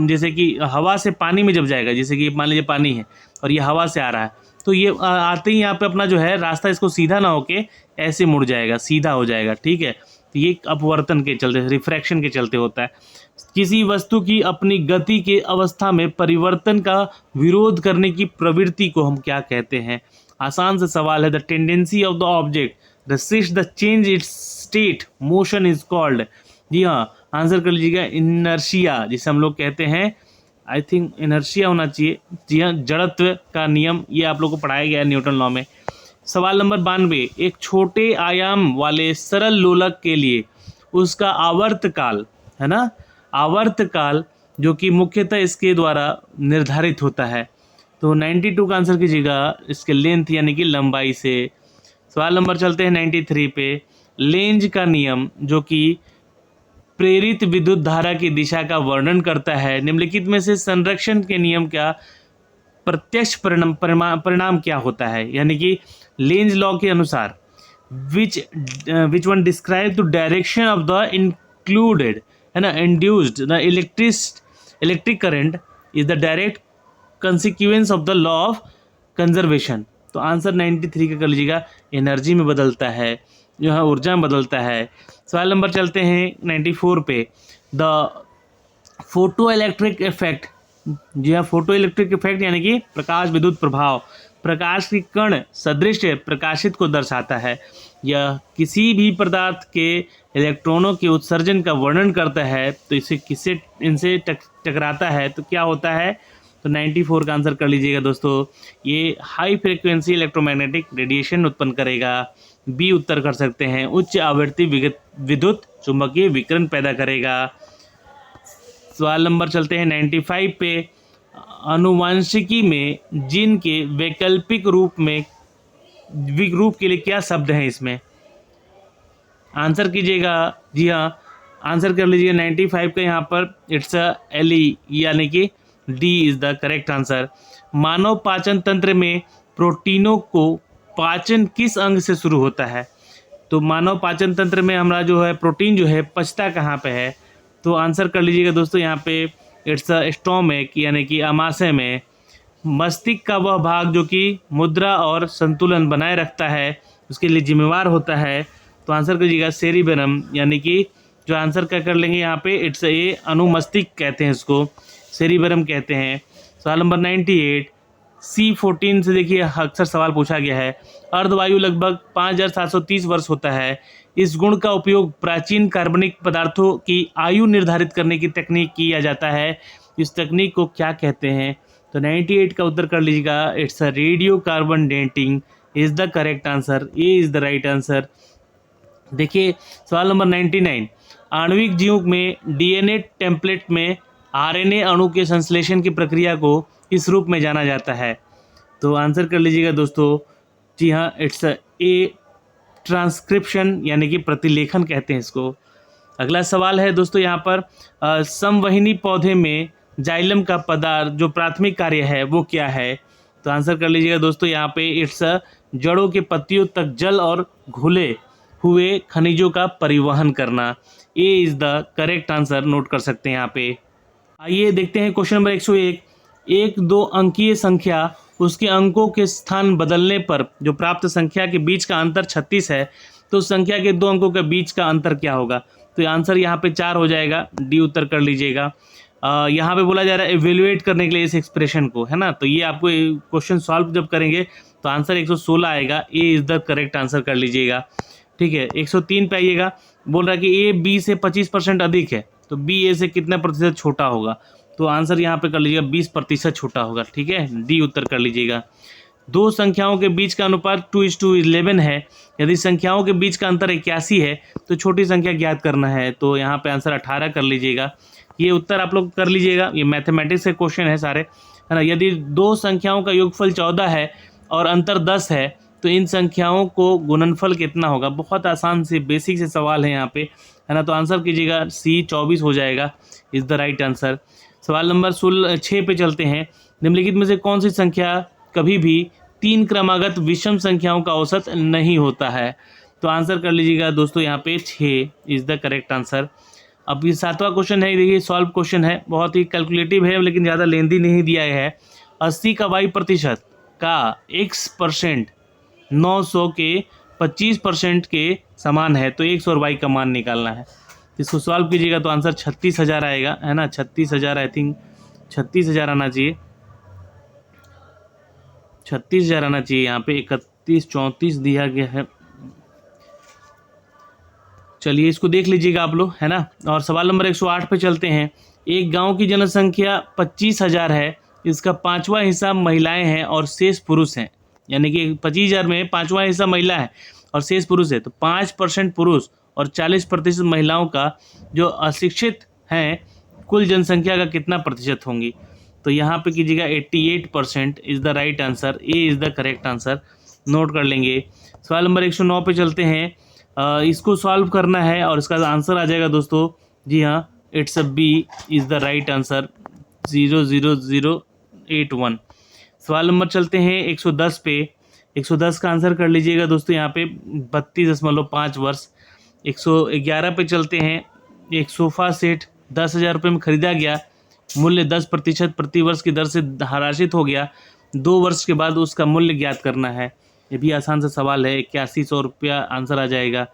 जैसे कि हवा से पानी में जब जाएगा, जैसे कि मान लीजिए पानी है और ये हवा से आ रहा है, तो ये आते ही यहाँ पे अपना जो है रास्ता इसको सीधा ना होके ऐसे मुड़ जाएगा, सीधा हो जाएगा। ठीक है, तो ये अपवर्तन के चलते, रिफ्रैक्शन के चलते होता है। किसी वस्तु की अपनी गति के अवस्था में परिवर्तन का विरोध करने की प्रवृत्ति को हम क्या कहते हैं? आसान से सवाल है। The tendency of the object resist the change its state motion is called. जी हाँ, आंसर कर लीजिएगा इनर्शिया, जिसे हम लोग कहते हैं, आई थिंक इनर्शिया होना चाहिए। जी हाँ, जड़त्व का नियम, ये आप लोग को पढ़ाया गया है न्यूटन लॉ में। सवाल नंबर 92, एक छोटे आयाम वाले सरल लोलक के लिए उसका आवर्तकाल, है ना, आवर्तकाल जो कि मुख्यतः इसके द्वारा निर्धारित होता है। तो 92 का आंसर कीजिएगा इसके लेंथ यानी कि लंबाई से। सवाल नंबर चलते हैं 93 पे। लेंज का नियम जो कि प्रेरित विद्युत धारा की दिशा का वर्णन करता है, निम्नलिखित में से संरक्षण के नियम का प्रत्यक्ष परिणाम क्या होता है? यानी कि लेंज लॉ के अनुसार which one describe the direction of the included, है ना, induced the electric current is the direct consequence of the law of conservation. तो आंसर 93 का कर लीजिएगा, एनर्जी में बदलता है, जो है ऊर्जा में बदलता है। सवाल नंबर चलते हैं 94 पे। द फोटो इलेक्ट्रिक इफेक्ट, जी हाँ, फोटो इलेक्ट्रिक इफेक्ट यानी कि प्रकाश विद्युत प्रभाव, प्रकाश की कण सदृश प्रकाशित को दर्शाता है। यह किसी भी पदार्थ के इलेक्ट्रॉनों के उत्सर्जन का वर्णन करता है। तो इसे इनसे टकराता है तो क्या होता है? तो 94 का आंसर कर लीजिएगा दोस्तों, ये हाई फ्रिक्वेंसी इलेक्ट्रोमैग्नेटिक रेडिएशन उत्पन्न करेगा। बी उत्तर कर सकते हैं। उच्च आवृत्ति विद्युत चुंबकीय विकिरण पैदा करेगा। सवाल नंबर चलते हैं 95 पे। आनुवंशिकी में जीन के वैकल्पिक रूप के लिए क्या शब्द हैं इसमें? आंसर कीजिएगा। जी हाँ, आंसर कर लीजिएगा 95 का यहाँ पर इट्स एली, यानी कि D is the correct answer. मानव पाचन तंत्र में प्रोटीनों को पाचन किस अंग से शुरू होता है? तो मानव पाचन तंत्र में हमारा जो है प्रोटीन जो है पचता कहाँ पे है? तो आंसर कर लीजिएगा दोस्तों यहाँ पे इट्स स्टोमक, यानी कि आमाशय में। मस्तिष्क का वह भाग जो कि मुद्रा और संतुलन बनाए रखता है उसके लिए जिम्मेवार होता है। तो आंसर करिएगा सेरिबेलम, यानी कि जो आंसर क्या कर लेंगे यहाँ पे इट्स ए अनुमस्तिष्क कहते हैं, इसको सेरिबेलम कहते हैं। सवाल नंबर 98 C14 से देखिए अक्सर सवाल पूछा गया है। अर्धवायु लगभग 5730 वर्ष होता है। इस गुण का उपयोग प्राचीन कार्बनिक पदार्थों की आयु निर्धारित करने की तकनीक किया जाता है। इस तकनीक को क्या कहते हैं? तो 98 का उत्तर कर लीजिएगा it's a radio carbon dating is the correct answer. A is the right answer. देखिए सवाल नंबर 99, आणविक जीव में डीएनए टेम्पलेट में आरएनए अणु के संश्लेषण की प्रक्रिया को इस रूप में जाना जाता है। तो आंसर कर लीजिएगा दोस्तों, जी हाँ, इट्स ए ट्रांसक्रिप्शन, यानी कि प्रतिलेखन कहते हैं इसको। अगला सवाल है दोस्तों यहाँ पर समवहिनी पौधे में जाइलम का पदार्थ जो प्राथमिक कार्य है वो क्या है? तो आंसर कर लीजिएगा दोस्तों यहाँ पे इट्स जड़ों के पत्तियों तक जल और घुले हुए खनिजों का परिवहन करना। A is the correct answer, note कर सकते हैं यहाँ पे। आइए देखते हैं क्वेश्चन नंबर 101। एक दो अंकीय संख्या उसके अंकों के स्थान बदलने पर जो प्राप्त संख्या के बीच का अंतर 36 है, तो उस संख्या के दो अंकों के बीच का अंतर क्या होगा? तो आंसर यहाँ पे 4 हो जाएगा। डी उत्तर कर लीजिएगा। यहाँ पे बोला जा रहा है एवेल्युएट करने के लिए इस एक्सप्रेशन को, है ना, तो ये आपको क्वेश्चन सॉल्व जब करेंगे तो आंसर 116 आएगा। ए इज द करेक्ट आंसर कर लीजिएगा। ठीक है, 103 पे आइएगा। बोल रहा है कि ए बी से 25% अधिक है, तो बी ए से कितना प्रतिशत छोटा होगा? तो आंसर यहाँ पे कर लीजिएगा 20% छोटा होगा। ठीक है, डी उत्तर कर लीजिएगा। दो संख्याओं के बीच का अनुपात 2:11 है। यदि संख्याओं के बीच का अंतर 81 है तो छोटी संख्या ज्ञात करना है। तो यहाँ पे आंसर 18 कर लीजिएगा। ये उत्तर आप लोग कर लीजिएगा, ये मैथमेटिक्स के क्वेश्चन है सारे, है ना। यदि दो संख्याओं का योगफल 14 है और अंतर 10 है तो इन संख्याओं को गुणनफल कितना होगा? बहुत आसान से बेसिक से सवाल है यहाँ पे, है ना। तो आंसर कीजिएगा सी 24 हो जाएगा, इज द राइट आंसर। सवाल नंबर 6 पे चलते हैं। निम्नलिखित में से कौन सी संख्या कभी भी 3 क्रमागत विषम संख्याओं का औसत नहीं होता है? तो आंसर कर लीजिएगा दोस्तों यहाँ पे 6 इज द करेक्ट आंसर। अब ये 7वां क्वेश्चन है, देखिए सॉल्व क्वेश्चन है, बहुत ही कैलकुलेटिव है लेकिन ज़्यादा लेंदी नहीं दिया है। 80 का y% का x% 900 के 25% के समान है तो x और y का मान निकालना है। इसको सॉल्व कीजिएगा तो आंसर 36,000 आएगा, है ना। 36,000, आई थिंक 36,000 आना चाहिए, 36,000 आना चाहिए। यहाँ पे 31, 34 दिया गया है। चलिए इसको देख लीजिएगा आप लोग, है ना। और सवाल नंबर 108 पे चलते हैं। एक गांव की जनसंख्या 25,000 है, इसका 5वां हिस्सा महिलाएं हैं और शेष पुरुष हैं। यानी कि 25,000 में 5वां हिस्सा महिला है और शेष पुरुष है, तो 5% पुरुष और 40% महिलाओं का जो अशिक्षित हैं, कुल जनसंख्या का कितना प्रतिशत होंगी। तो यहाँ पे कीजिएगा 88% is the right answer, A is the correct answer, note कर लेंगे। सवाल नंबर 109 पे चलते हैं। इसको सॉल्व करना है और इसका आंसर आ जाएगा दोस्तों, जी हाँ, it's B is the right answer, 00081। सवाल नंबर चलते हैं 110 पे। 110 का आंसर कर लीजिएगा दोस्तों, यहाँ पे 32.5 वर्ष। 111 पे चलते हैं। एक सोफ़ा सेट 10,000 रुपये में खरीदा गया, मूल्य 10% प्रति वर्ष की दर से हराशित हो गया, 2 वर्ष के बाद उसका मूल्य ज्ञात करना है। ये भी आसान सा सवाल है, 8100 रुपया आंसर आ जाएगा,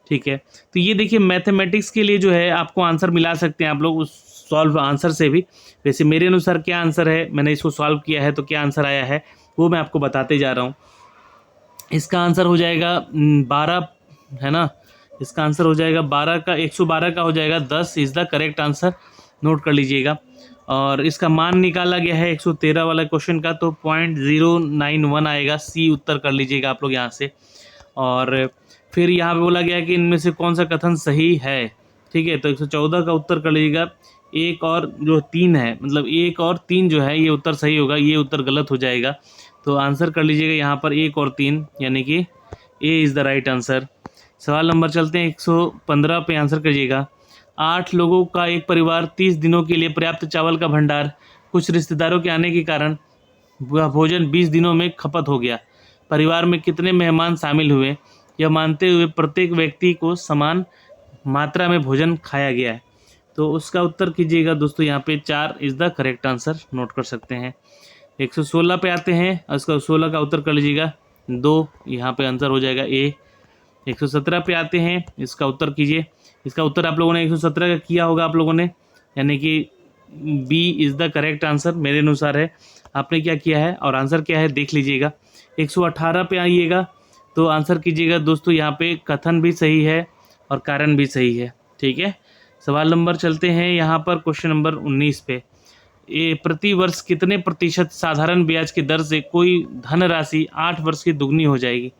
ठीक है। तो ये देखिए मैथमेटिक्स के लिए जो है आपको आंसर मिला सकते हैं आप लोग उस सॉल्व आंसर से भी। वैसे मेरे अनुसार क्या आंसर है, मैंने इसको सॉल्व किया है तो क्या आंसर आया है वो मैं आपको बताते जा रहा हूँ। इसका आंसर हो जाएगा 12, है ना। इसका आंसर हो जाएगा 12 का, 112 का हो जाएगा 10 is the correct answer, note कर लीजिएगा। और इसका मान निकाला गया है 113 वाला क्वेश्चन का, तो 0.091 आएगा, सी उत्तर कर लीजिएगा आप लोग यहाँ से। और फिर यहाँ पे बोला गया कि इनमें से कौन सा कथन सही है, ठीक है। तो 114 का उत्तर कर लीजिएगा। 1 और जो 3 है, मतलब 1 और 3 जो है ये उत्तर सही होगा, ये उत्तर गलत हो जाएगा। तो आंसर कर लीजिएगा यहाँ पर 1 और 3, यानी कि A is the right answer. सवाल नंबर चलते हैं 115 पे, आंसर करिएगा। 8 लोगों का एक परिवार 30 दिनों के लिए पर्याप्त चावल का भंडार, कुछ रिश्तेदारों के आने के कारण वह भोजन 20 दिनों में खपत हो गया। परिवार में कितने मेहमान शामिल हुए, यह मानते हुए प्रत्येक व्यक्ति को समान मात्रा में भोजन खाया गया है। तो उसका उत्तर कीजिएगा दोस्तों, यहाँ पे 4 is the correct answer, note कर सकते हैं। 116 पे आते हैं, उसका 16 का उत्तर कर लीजिएगा 2, यहाँ पे आंसर हो जाएगा ए। 117 पे आते हैं, इसका उत्तर कीजिए। इसका उत्तर आप लोगों ने 117 का किया होगा आप लोगों ने, यानी कि B is the correct answer मेरे अनुसार है। आपने क्या किया है और आंसर क्या है देख लीजिएगा। 118 पे आइएगा तो आंसर कीजिएगा दोस्तों, यहाँ पे कथन भी सही है और कारण भी सही है, ठीक है। सवाल नंबर चलते हैं यहाँ पर क्वेश्चन नंबर 19 पे। प्रति वर्ष कितने प्रतिशत साधारण ब्याज की दर से कोई धनराशि 8 वर्ष की दुगनी हो जाएगी।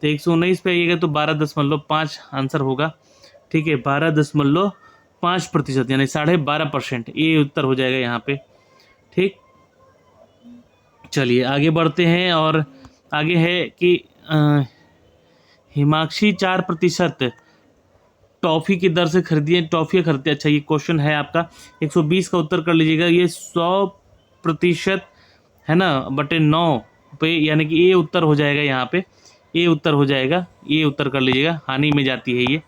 तो 119 पे आइएगा तो 12.5 आंसर होगा, ठीक है। 12.5% यानी 12.5%, ये उत्तर हो जाएगा यहाँ पे, ठीक। चलिए आगे बढ़ते हैं और आगे है कि हिमाक्षी 4% टॉफ़ी की दर से खरीदिए, टॉफ़ियाँ खरीदते। अच्छा ये क्वेश्चन है आपका 120 का उत्तर कर लीजिएगा। ये 100% है ना, बटे 9 पे, यानी कि ये उत्तर हो जाएगा यहाँ पे, ये उत्तर हो जाएगा, ये उत्तर कर लीजिएगा, हानि में जाती है ये।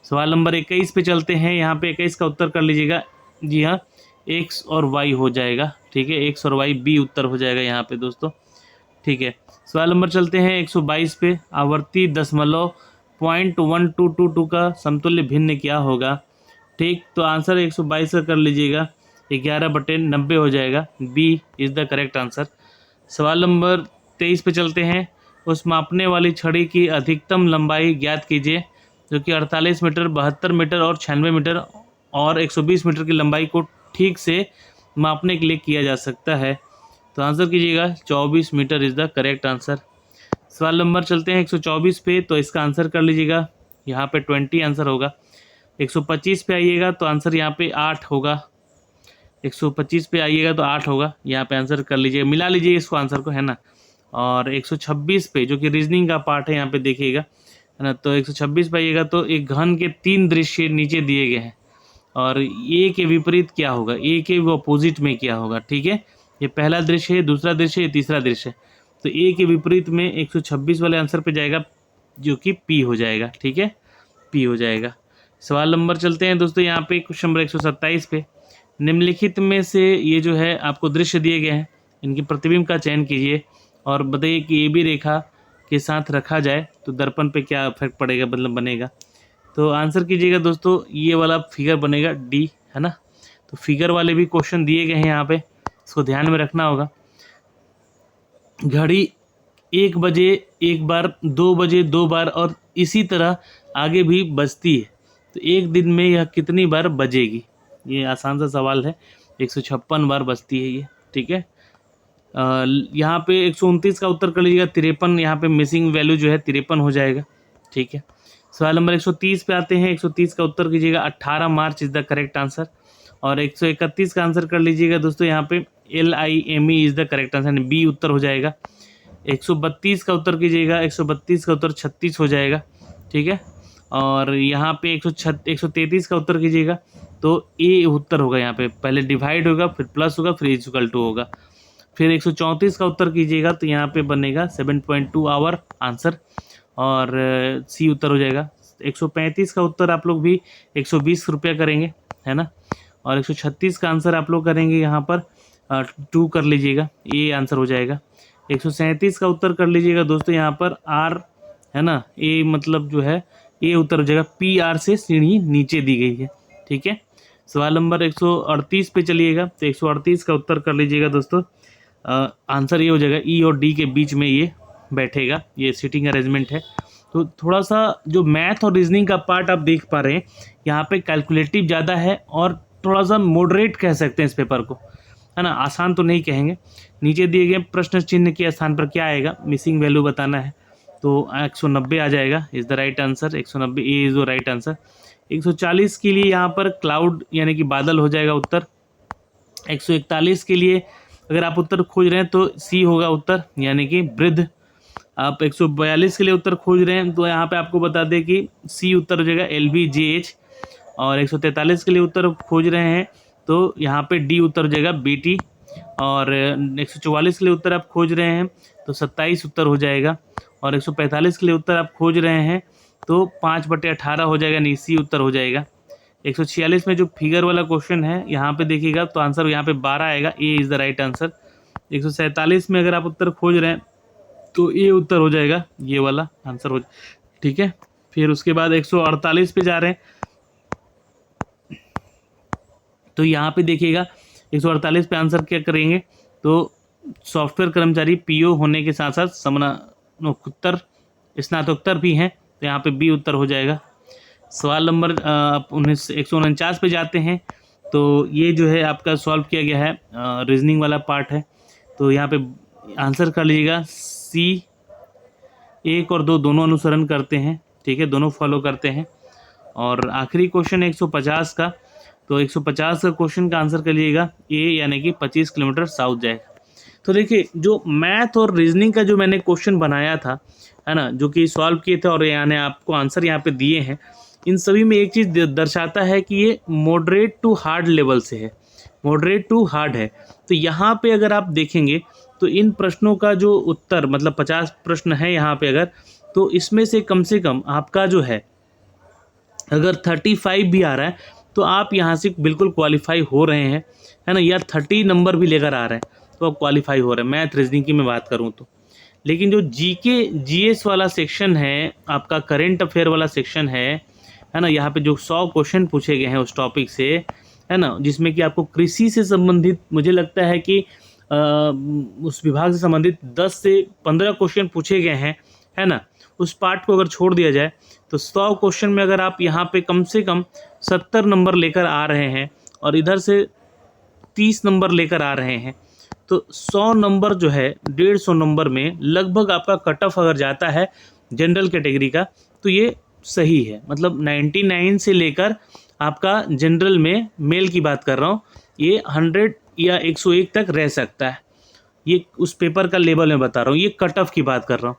सवाल नंबर 21 पे चलते हैं। यहाँ पे 21 का उत्तर कर लीजिएगा, जी हाँ, एक्स और वाई हो जाएगा, ठीक है। एक्स और वाई बी उत्तर हो जाएगा यहाँ पे दोस्तों, ठीक है। सवाल नंबर चलते हैं 122 पे। आवर्ती दशमलव 0.1222 का समतुल्य भिन्न क्या होगा, ठीक। तो आंसर 122 का कर लीजिएगा, 11/90 हो जाएगा, B is the correct answer. सवाल नंबर 23 पे चलते हैं। उस मापने वाली छड़ी की अधिकतम लंबाई ज्ञात कीजिए जो कि 48 मीटर, 72 मीटर और 96 मीटर और 120 मीटर की लंबाई को ठीक से मापने के लिए किया जा सकता है। तो आंसर कीजिएगा 24 metre is the correct answer. सवाल नंबर चलते हैं 124 पे, तो इसका आंसर कर लीजिएगा, यहाँ पे 20 आंसर होगा। 125 पे आइएगा तो आंसर यहाँ पे 8 होगा। 125 पे आइएगा तो 8 होगा, यहाँ पे आंसर कर लीजिएगा, मिला लीजिए इसको आंसर को, है ना। और 126 पे जो कि रीजनिंग का पार्ट है, यहाँ पे देखिएगा, है ना। तो 126 पे आइएगा तो एक घन के 3 दृश्य नीचे दिए गए हैं और ए के विपरीत क्या होगा, ए के अपोजिट में क्या होगा, ठीक है। ये पहला दृश्य है, दूसरा दृश्य है, तीसरा दृश्य है। तो ए के विपरीत में 126 वाले आंसर पे जाएगा जो कि पी हो जाएगा, ठीक है, पी हो जाएगा। सवाल नंबर चलते हैं दोस्तों यहाँ पे क्वेश्चन नंबर 127 पे। निम्नलिखित में से ये जो है आपको दृश्य दिए गए हैं, इनके प्रतिबिंब का चयन कीजिए और बताइए कि ए बी रेखा के साथ रखा जाए तो दर्पण पे क्या इफेक्ट पड़ेगा, मतलब बनेगा। तो आंसर कीजिएगा दोस्तों, ये वाला फिगर बनेगा डी, है ना। तो फिगर वाले भी क्वेश्चन दिए गए हैं यहाँ पे, इसको ध्यान में रखना होगा। घड़ी 1 बजे एक बार, 2 बजे 2 बार और इसी तरह आगे भी बजती है, तो एक दिन में यह कितनी बार बजेगी? ये आसान सा सवाल है। 156 बार बजती है ये, ठीक है। यहाँ पे 129 का उत्तर कर लीजिएगा, 53 यहाँ पे मिसिंग वैल्यू जो है 53 हो जाएगा, ठीक है। सवाल नंबर 130 पे आते हैं। 130 का उत्तर कीजिएगा, 18 मार्च इज द करेक्ट आंसर। और 131 का आंसर कर लीजिएगा दोस्तों, यहाँ पे LIME is the correct answer, B उत्तर हो जाएगा। 132 का उत्तर कीजिएगा, 132 का उत्तर 36 हो जाएगा, ठीक है। और यहाँ पे 133 का उत्तर कीजिएगा तो ए उत्तर होगा। यहाँ पे पहले डिवाइड होगा, फिर प्लस होगा, फिर इक्वल टू होगा। फिर 134 का उत्तर कीजिएगा तो यहाँ पे बनेगा 7.2 आवर आंसर, और सी उत्तर हो जाएगा। 135 का उत्तर आप लोग भी 120 रुपया करेंगे, है ना। और 136 का आंसर आप लोग करेंगे यहाँ पर 2 कर लीजिएगा, ये आंसर हो जाएगा। 137 का उत्तर कर लीजिएगा दोस्तों, यहाँ पर आर, है ना, ए मतलब जो है ये उत्तर हो जाएगा। PR से सीढ़ी नीचे दी गई है, ठीक है। सवाल नंबर 138 पे चलिएगा, तो 138 का उत्तर कर लीजिएगा दोस्तों। आंसर ये हो जाएगा, ई और डी के बीच में ये बैठेगा, ये सीटिंग अरेंजमेंट है। तो थोड़ा सा जो मैथ और रीजनिंग का पार्ट आप देख पा रहे हैं, यहाँ पे कैलकुलेटिव ज़्यादा है और थोड़ा सा मॉडरेट कह सकते हैं इस पेपर को, है ना। आसान तो नहीं कहेंगे। नीचे दिए गए प्रश्न चिन्ह के स्थान पर क्या आएगा, मिसिंग वैल्यू बताना है, तो 190 आ जाएगा, is the right answer. 190 A is the right answer. 140 के लिए यहाँ पर क्लाउड यानी कि बादल हो जाएगा उत्तर। 141 के लिए अगर आप उत्तर खोज रहे हैं तो सी होगा उत्तर, यानी कि वृद्ध। आप 142 के लिए उत्तर खोज रहे हैं तो यहाँ पे आपको बता दें कि सी उत्तर हो जाएगा, LBJH। और 143 के लिए उत्तर खोज रहे हैं तो यहाँ पे डी उत्तर हो जाएगा, BT। और 144 के लिए उत्तर आप खोज रहे हैं तो 27 उत्तर हो जाएगा। और 145 के लिए उत्तर आप खोज रहे हैं तो 5/18 हो जाएगा, यानी सी उत्तर हो जाएगा। 146 में जो फिगर वाला क्वेश्चन है यहाँ पे देखिएगा तो आंसर यहाँ पे 12 आएगा, A is the right answer. 147 में अगर आप उत्तर खोज रहे हैं तो ए उत्तर हो जाएगा, ये वाला आंसर हो, ठीक है। फिर उसके बाद 148 पे जा रहे हैं, तो यहाँ पे देखिएगा 148 पे आंसर क्या करेंगे, तो सॉफ्टवेयर कर्मचारी PO होने के साथ साथ स्नातकोत्तर भी हैं, तो यहाँ पे बी उत्तर हो जाएगा। सवाल नंबर 149 पे जाते हैं, तो ये जो है आपका सॉल्व किया गया है, रीजनिंग वाला पार्ट है। तो यहाँ पे आंसर कर लीजिएगा, सी 1 और 2 दोनों अनुसरण करते हैं, ठीक है, दोनों फॉलो करते हैं। और आखिरी क्वेश्चन 150 का, तो 150 का क्वेश्चन का आंसर कर लीजिएगा, ए यानी कि 25 किलोमीटर साउथ जाएगा। तो देखिए, जो मैथ और रीजनिंग का जो मैंने क्वेश्चन बनाया था, है ना, जो कि सॉल्व किए थे और यानी आपको आंसर यहाँ पे दिए हैं, इन सभी में एक चीज़ दर्शाता है कि ये मॉडरेट टू हार्ड लेवल से है, मॉडरेट टू हार्ड है। तो यहाँ पे अगर आप देखेंगे तो इन प्रश्नों का जो उत्तर, मतलब 50 प्रश्न है यहाँ पे अगर, तो इसमें से कम आपका जो है अगर 35 भी आ रहा है तो आप यहाँ से बिल्कुल क्वालिफाई हो रहे हैं, है ना, या 30 नंबर भी लेकर आ रहे हैं तो आप क्वालिफाई हो रहे हैं, मैथ रीजनिंग की मैं बात करूँ तो। लेकिन जो GK GS वाला सेक्शन है, आपका करेंट अफेयर वाला सेक्शन है ना, यहाँ पे जो 100 क्वेश्चन पूछे गए हैं उस टॉपिक से, है ना, जिसमें कि आपको कृषि से संबंधित, मुझे लगता है कि उस विभाग से संबंधित 10 से 15 क्वेश्चन पूछे गए हैं, है ना। उस पार्ट को अगर छोड़ दिया जाए तो 100 क्वेश्चन में अगर आप यहाँ पे कम से कम 70 नंबर लेकर आ रहे हैं और इधर से 30 नंबर लेकर आ रहे हैं, तो 100 नंबर जो है 150 नंबर में लगभग आपका कट ऑफ अगर जाता है जनरल कैटेगरी का, तो ये सही है। मतलब 99 से लेकर आपका जनरल में, मेल की बात कर रहा हूँ, ये 100 या 101 तक रह सकता है। ये उस पेपर का लेवल में बता रहा हूँ, ये कट ऑफ की बात कर रहा हूँ।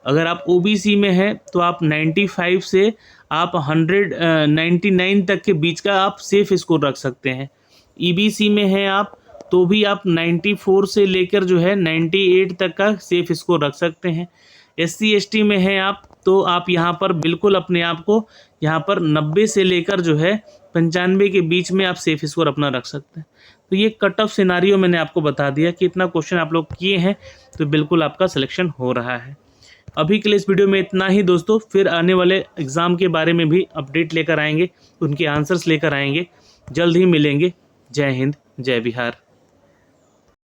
अगर आप OBC में हैं तो आप 95 से आप 199 तक के बीच का आप सेफ स्कोर रख सकते हैं। EBC में हैं आप तो भी आप 94 से लेकर जो है 98 तक का सेफ स्कोर रख सकते हैं। SC ST में हैं आप तो आप यहाँ पर बिल्कुल अपने आप को यहाँ पर 90 से लेकर जो है 95 के बीच में आप सेफ स्कोर अपना रख सकते हैं। तो ये कट ऑफ सिनारियो मैंने आपको बता दिया कि इतना क्वेश्चन आप लोग किए हैं तो बिल्कुल आपका सिलेक्शन हो रहा है। अभी के लिए इस वीडियो में इतना ही दोस्तों, फिर आने वाले एग्ज़ाम के बारे में भी अपडेट लेकर आएंगे, उनके आंसर्स लेकर आएंगे। जल्द ही मिलेंगे। जय हिंद, जय बिहार।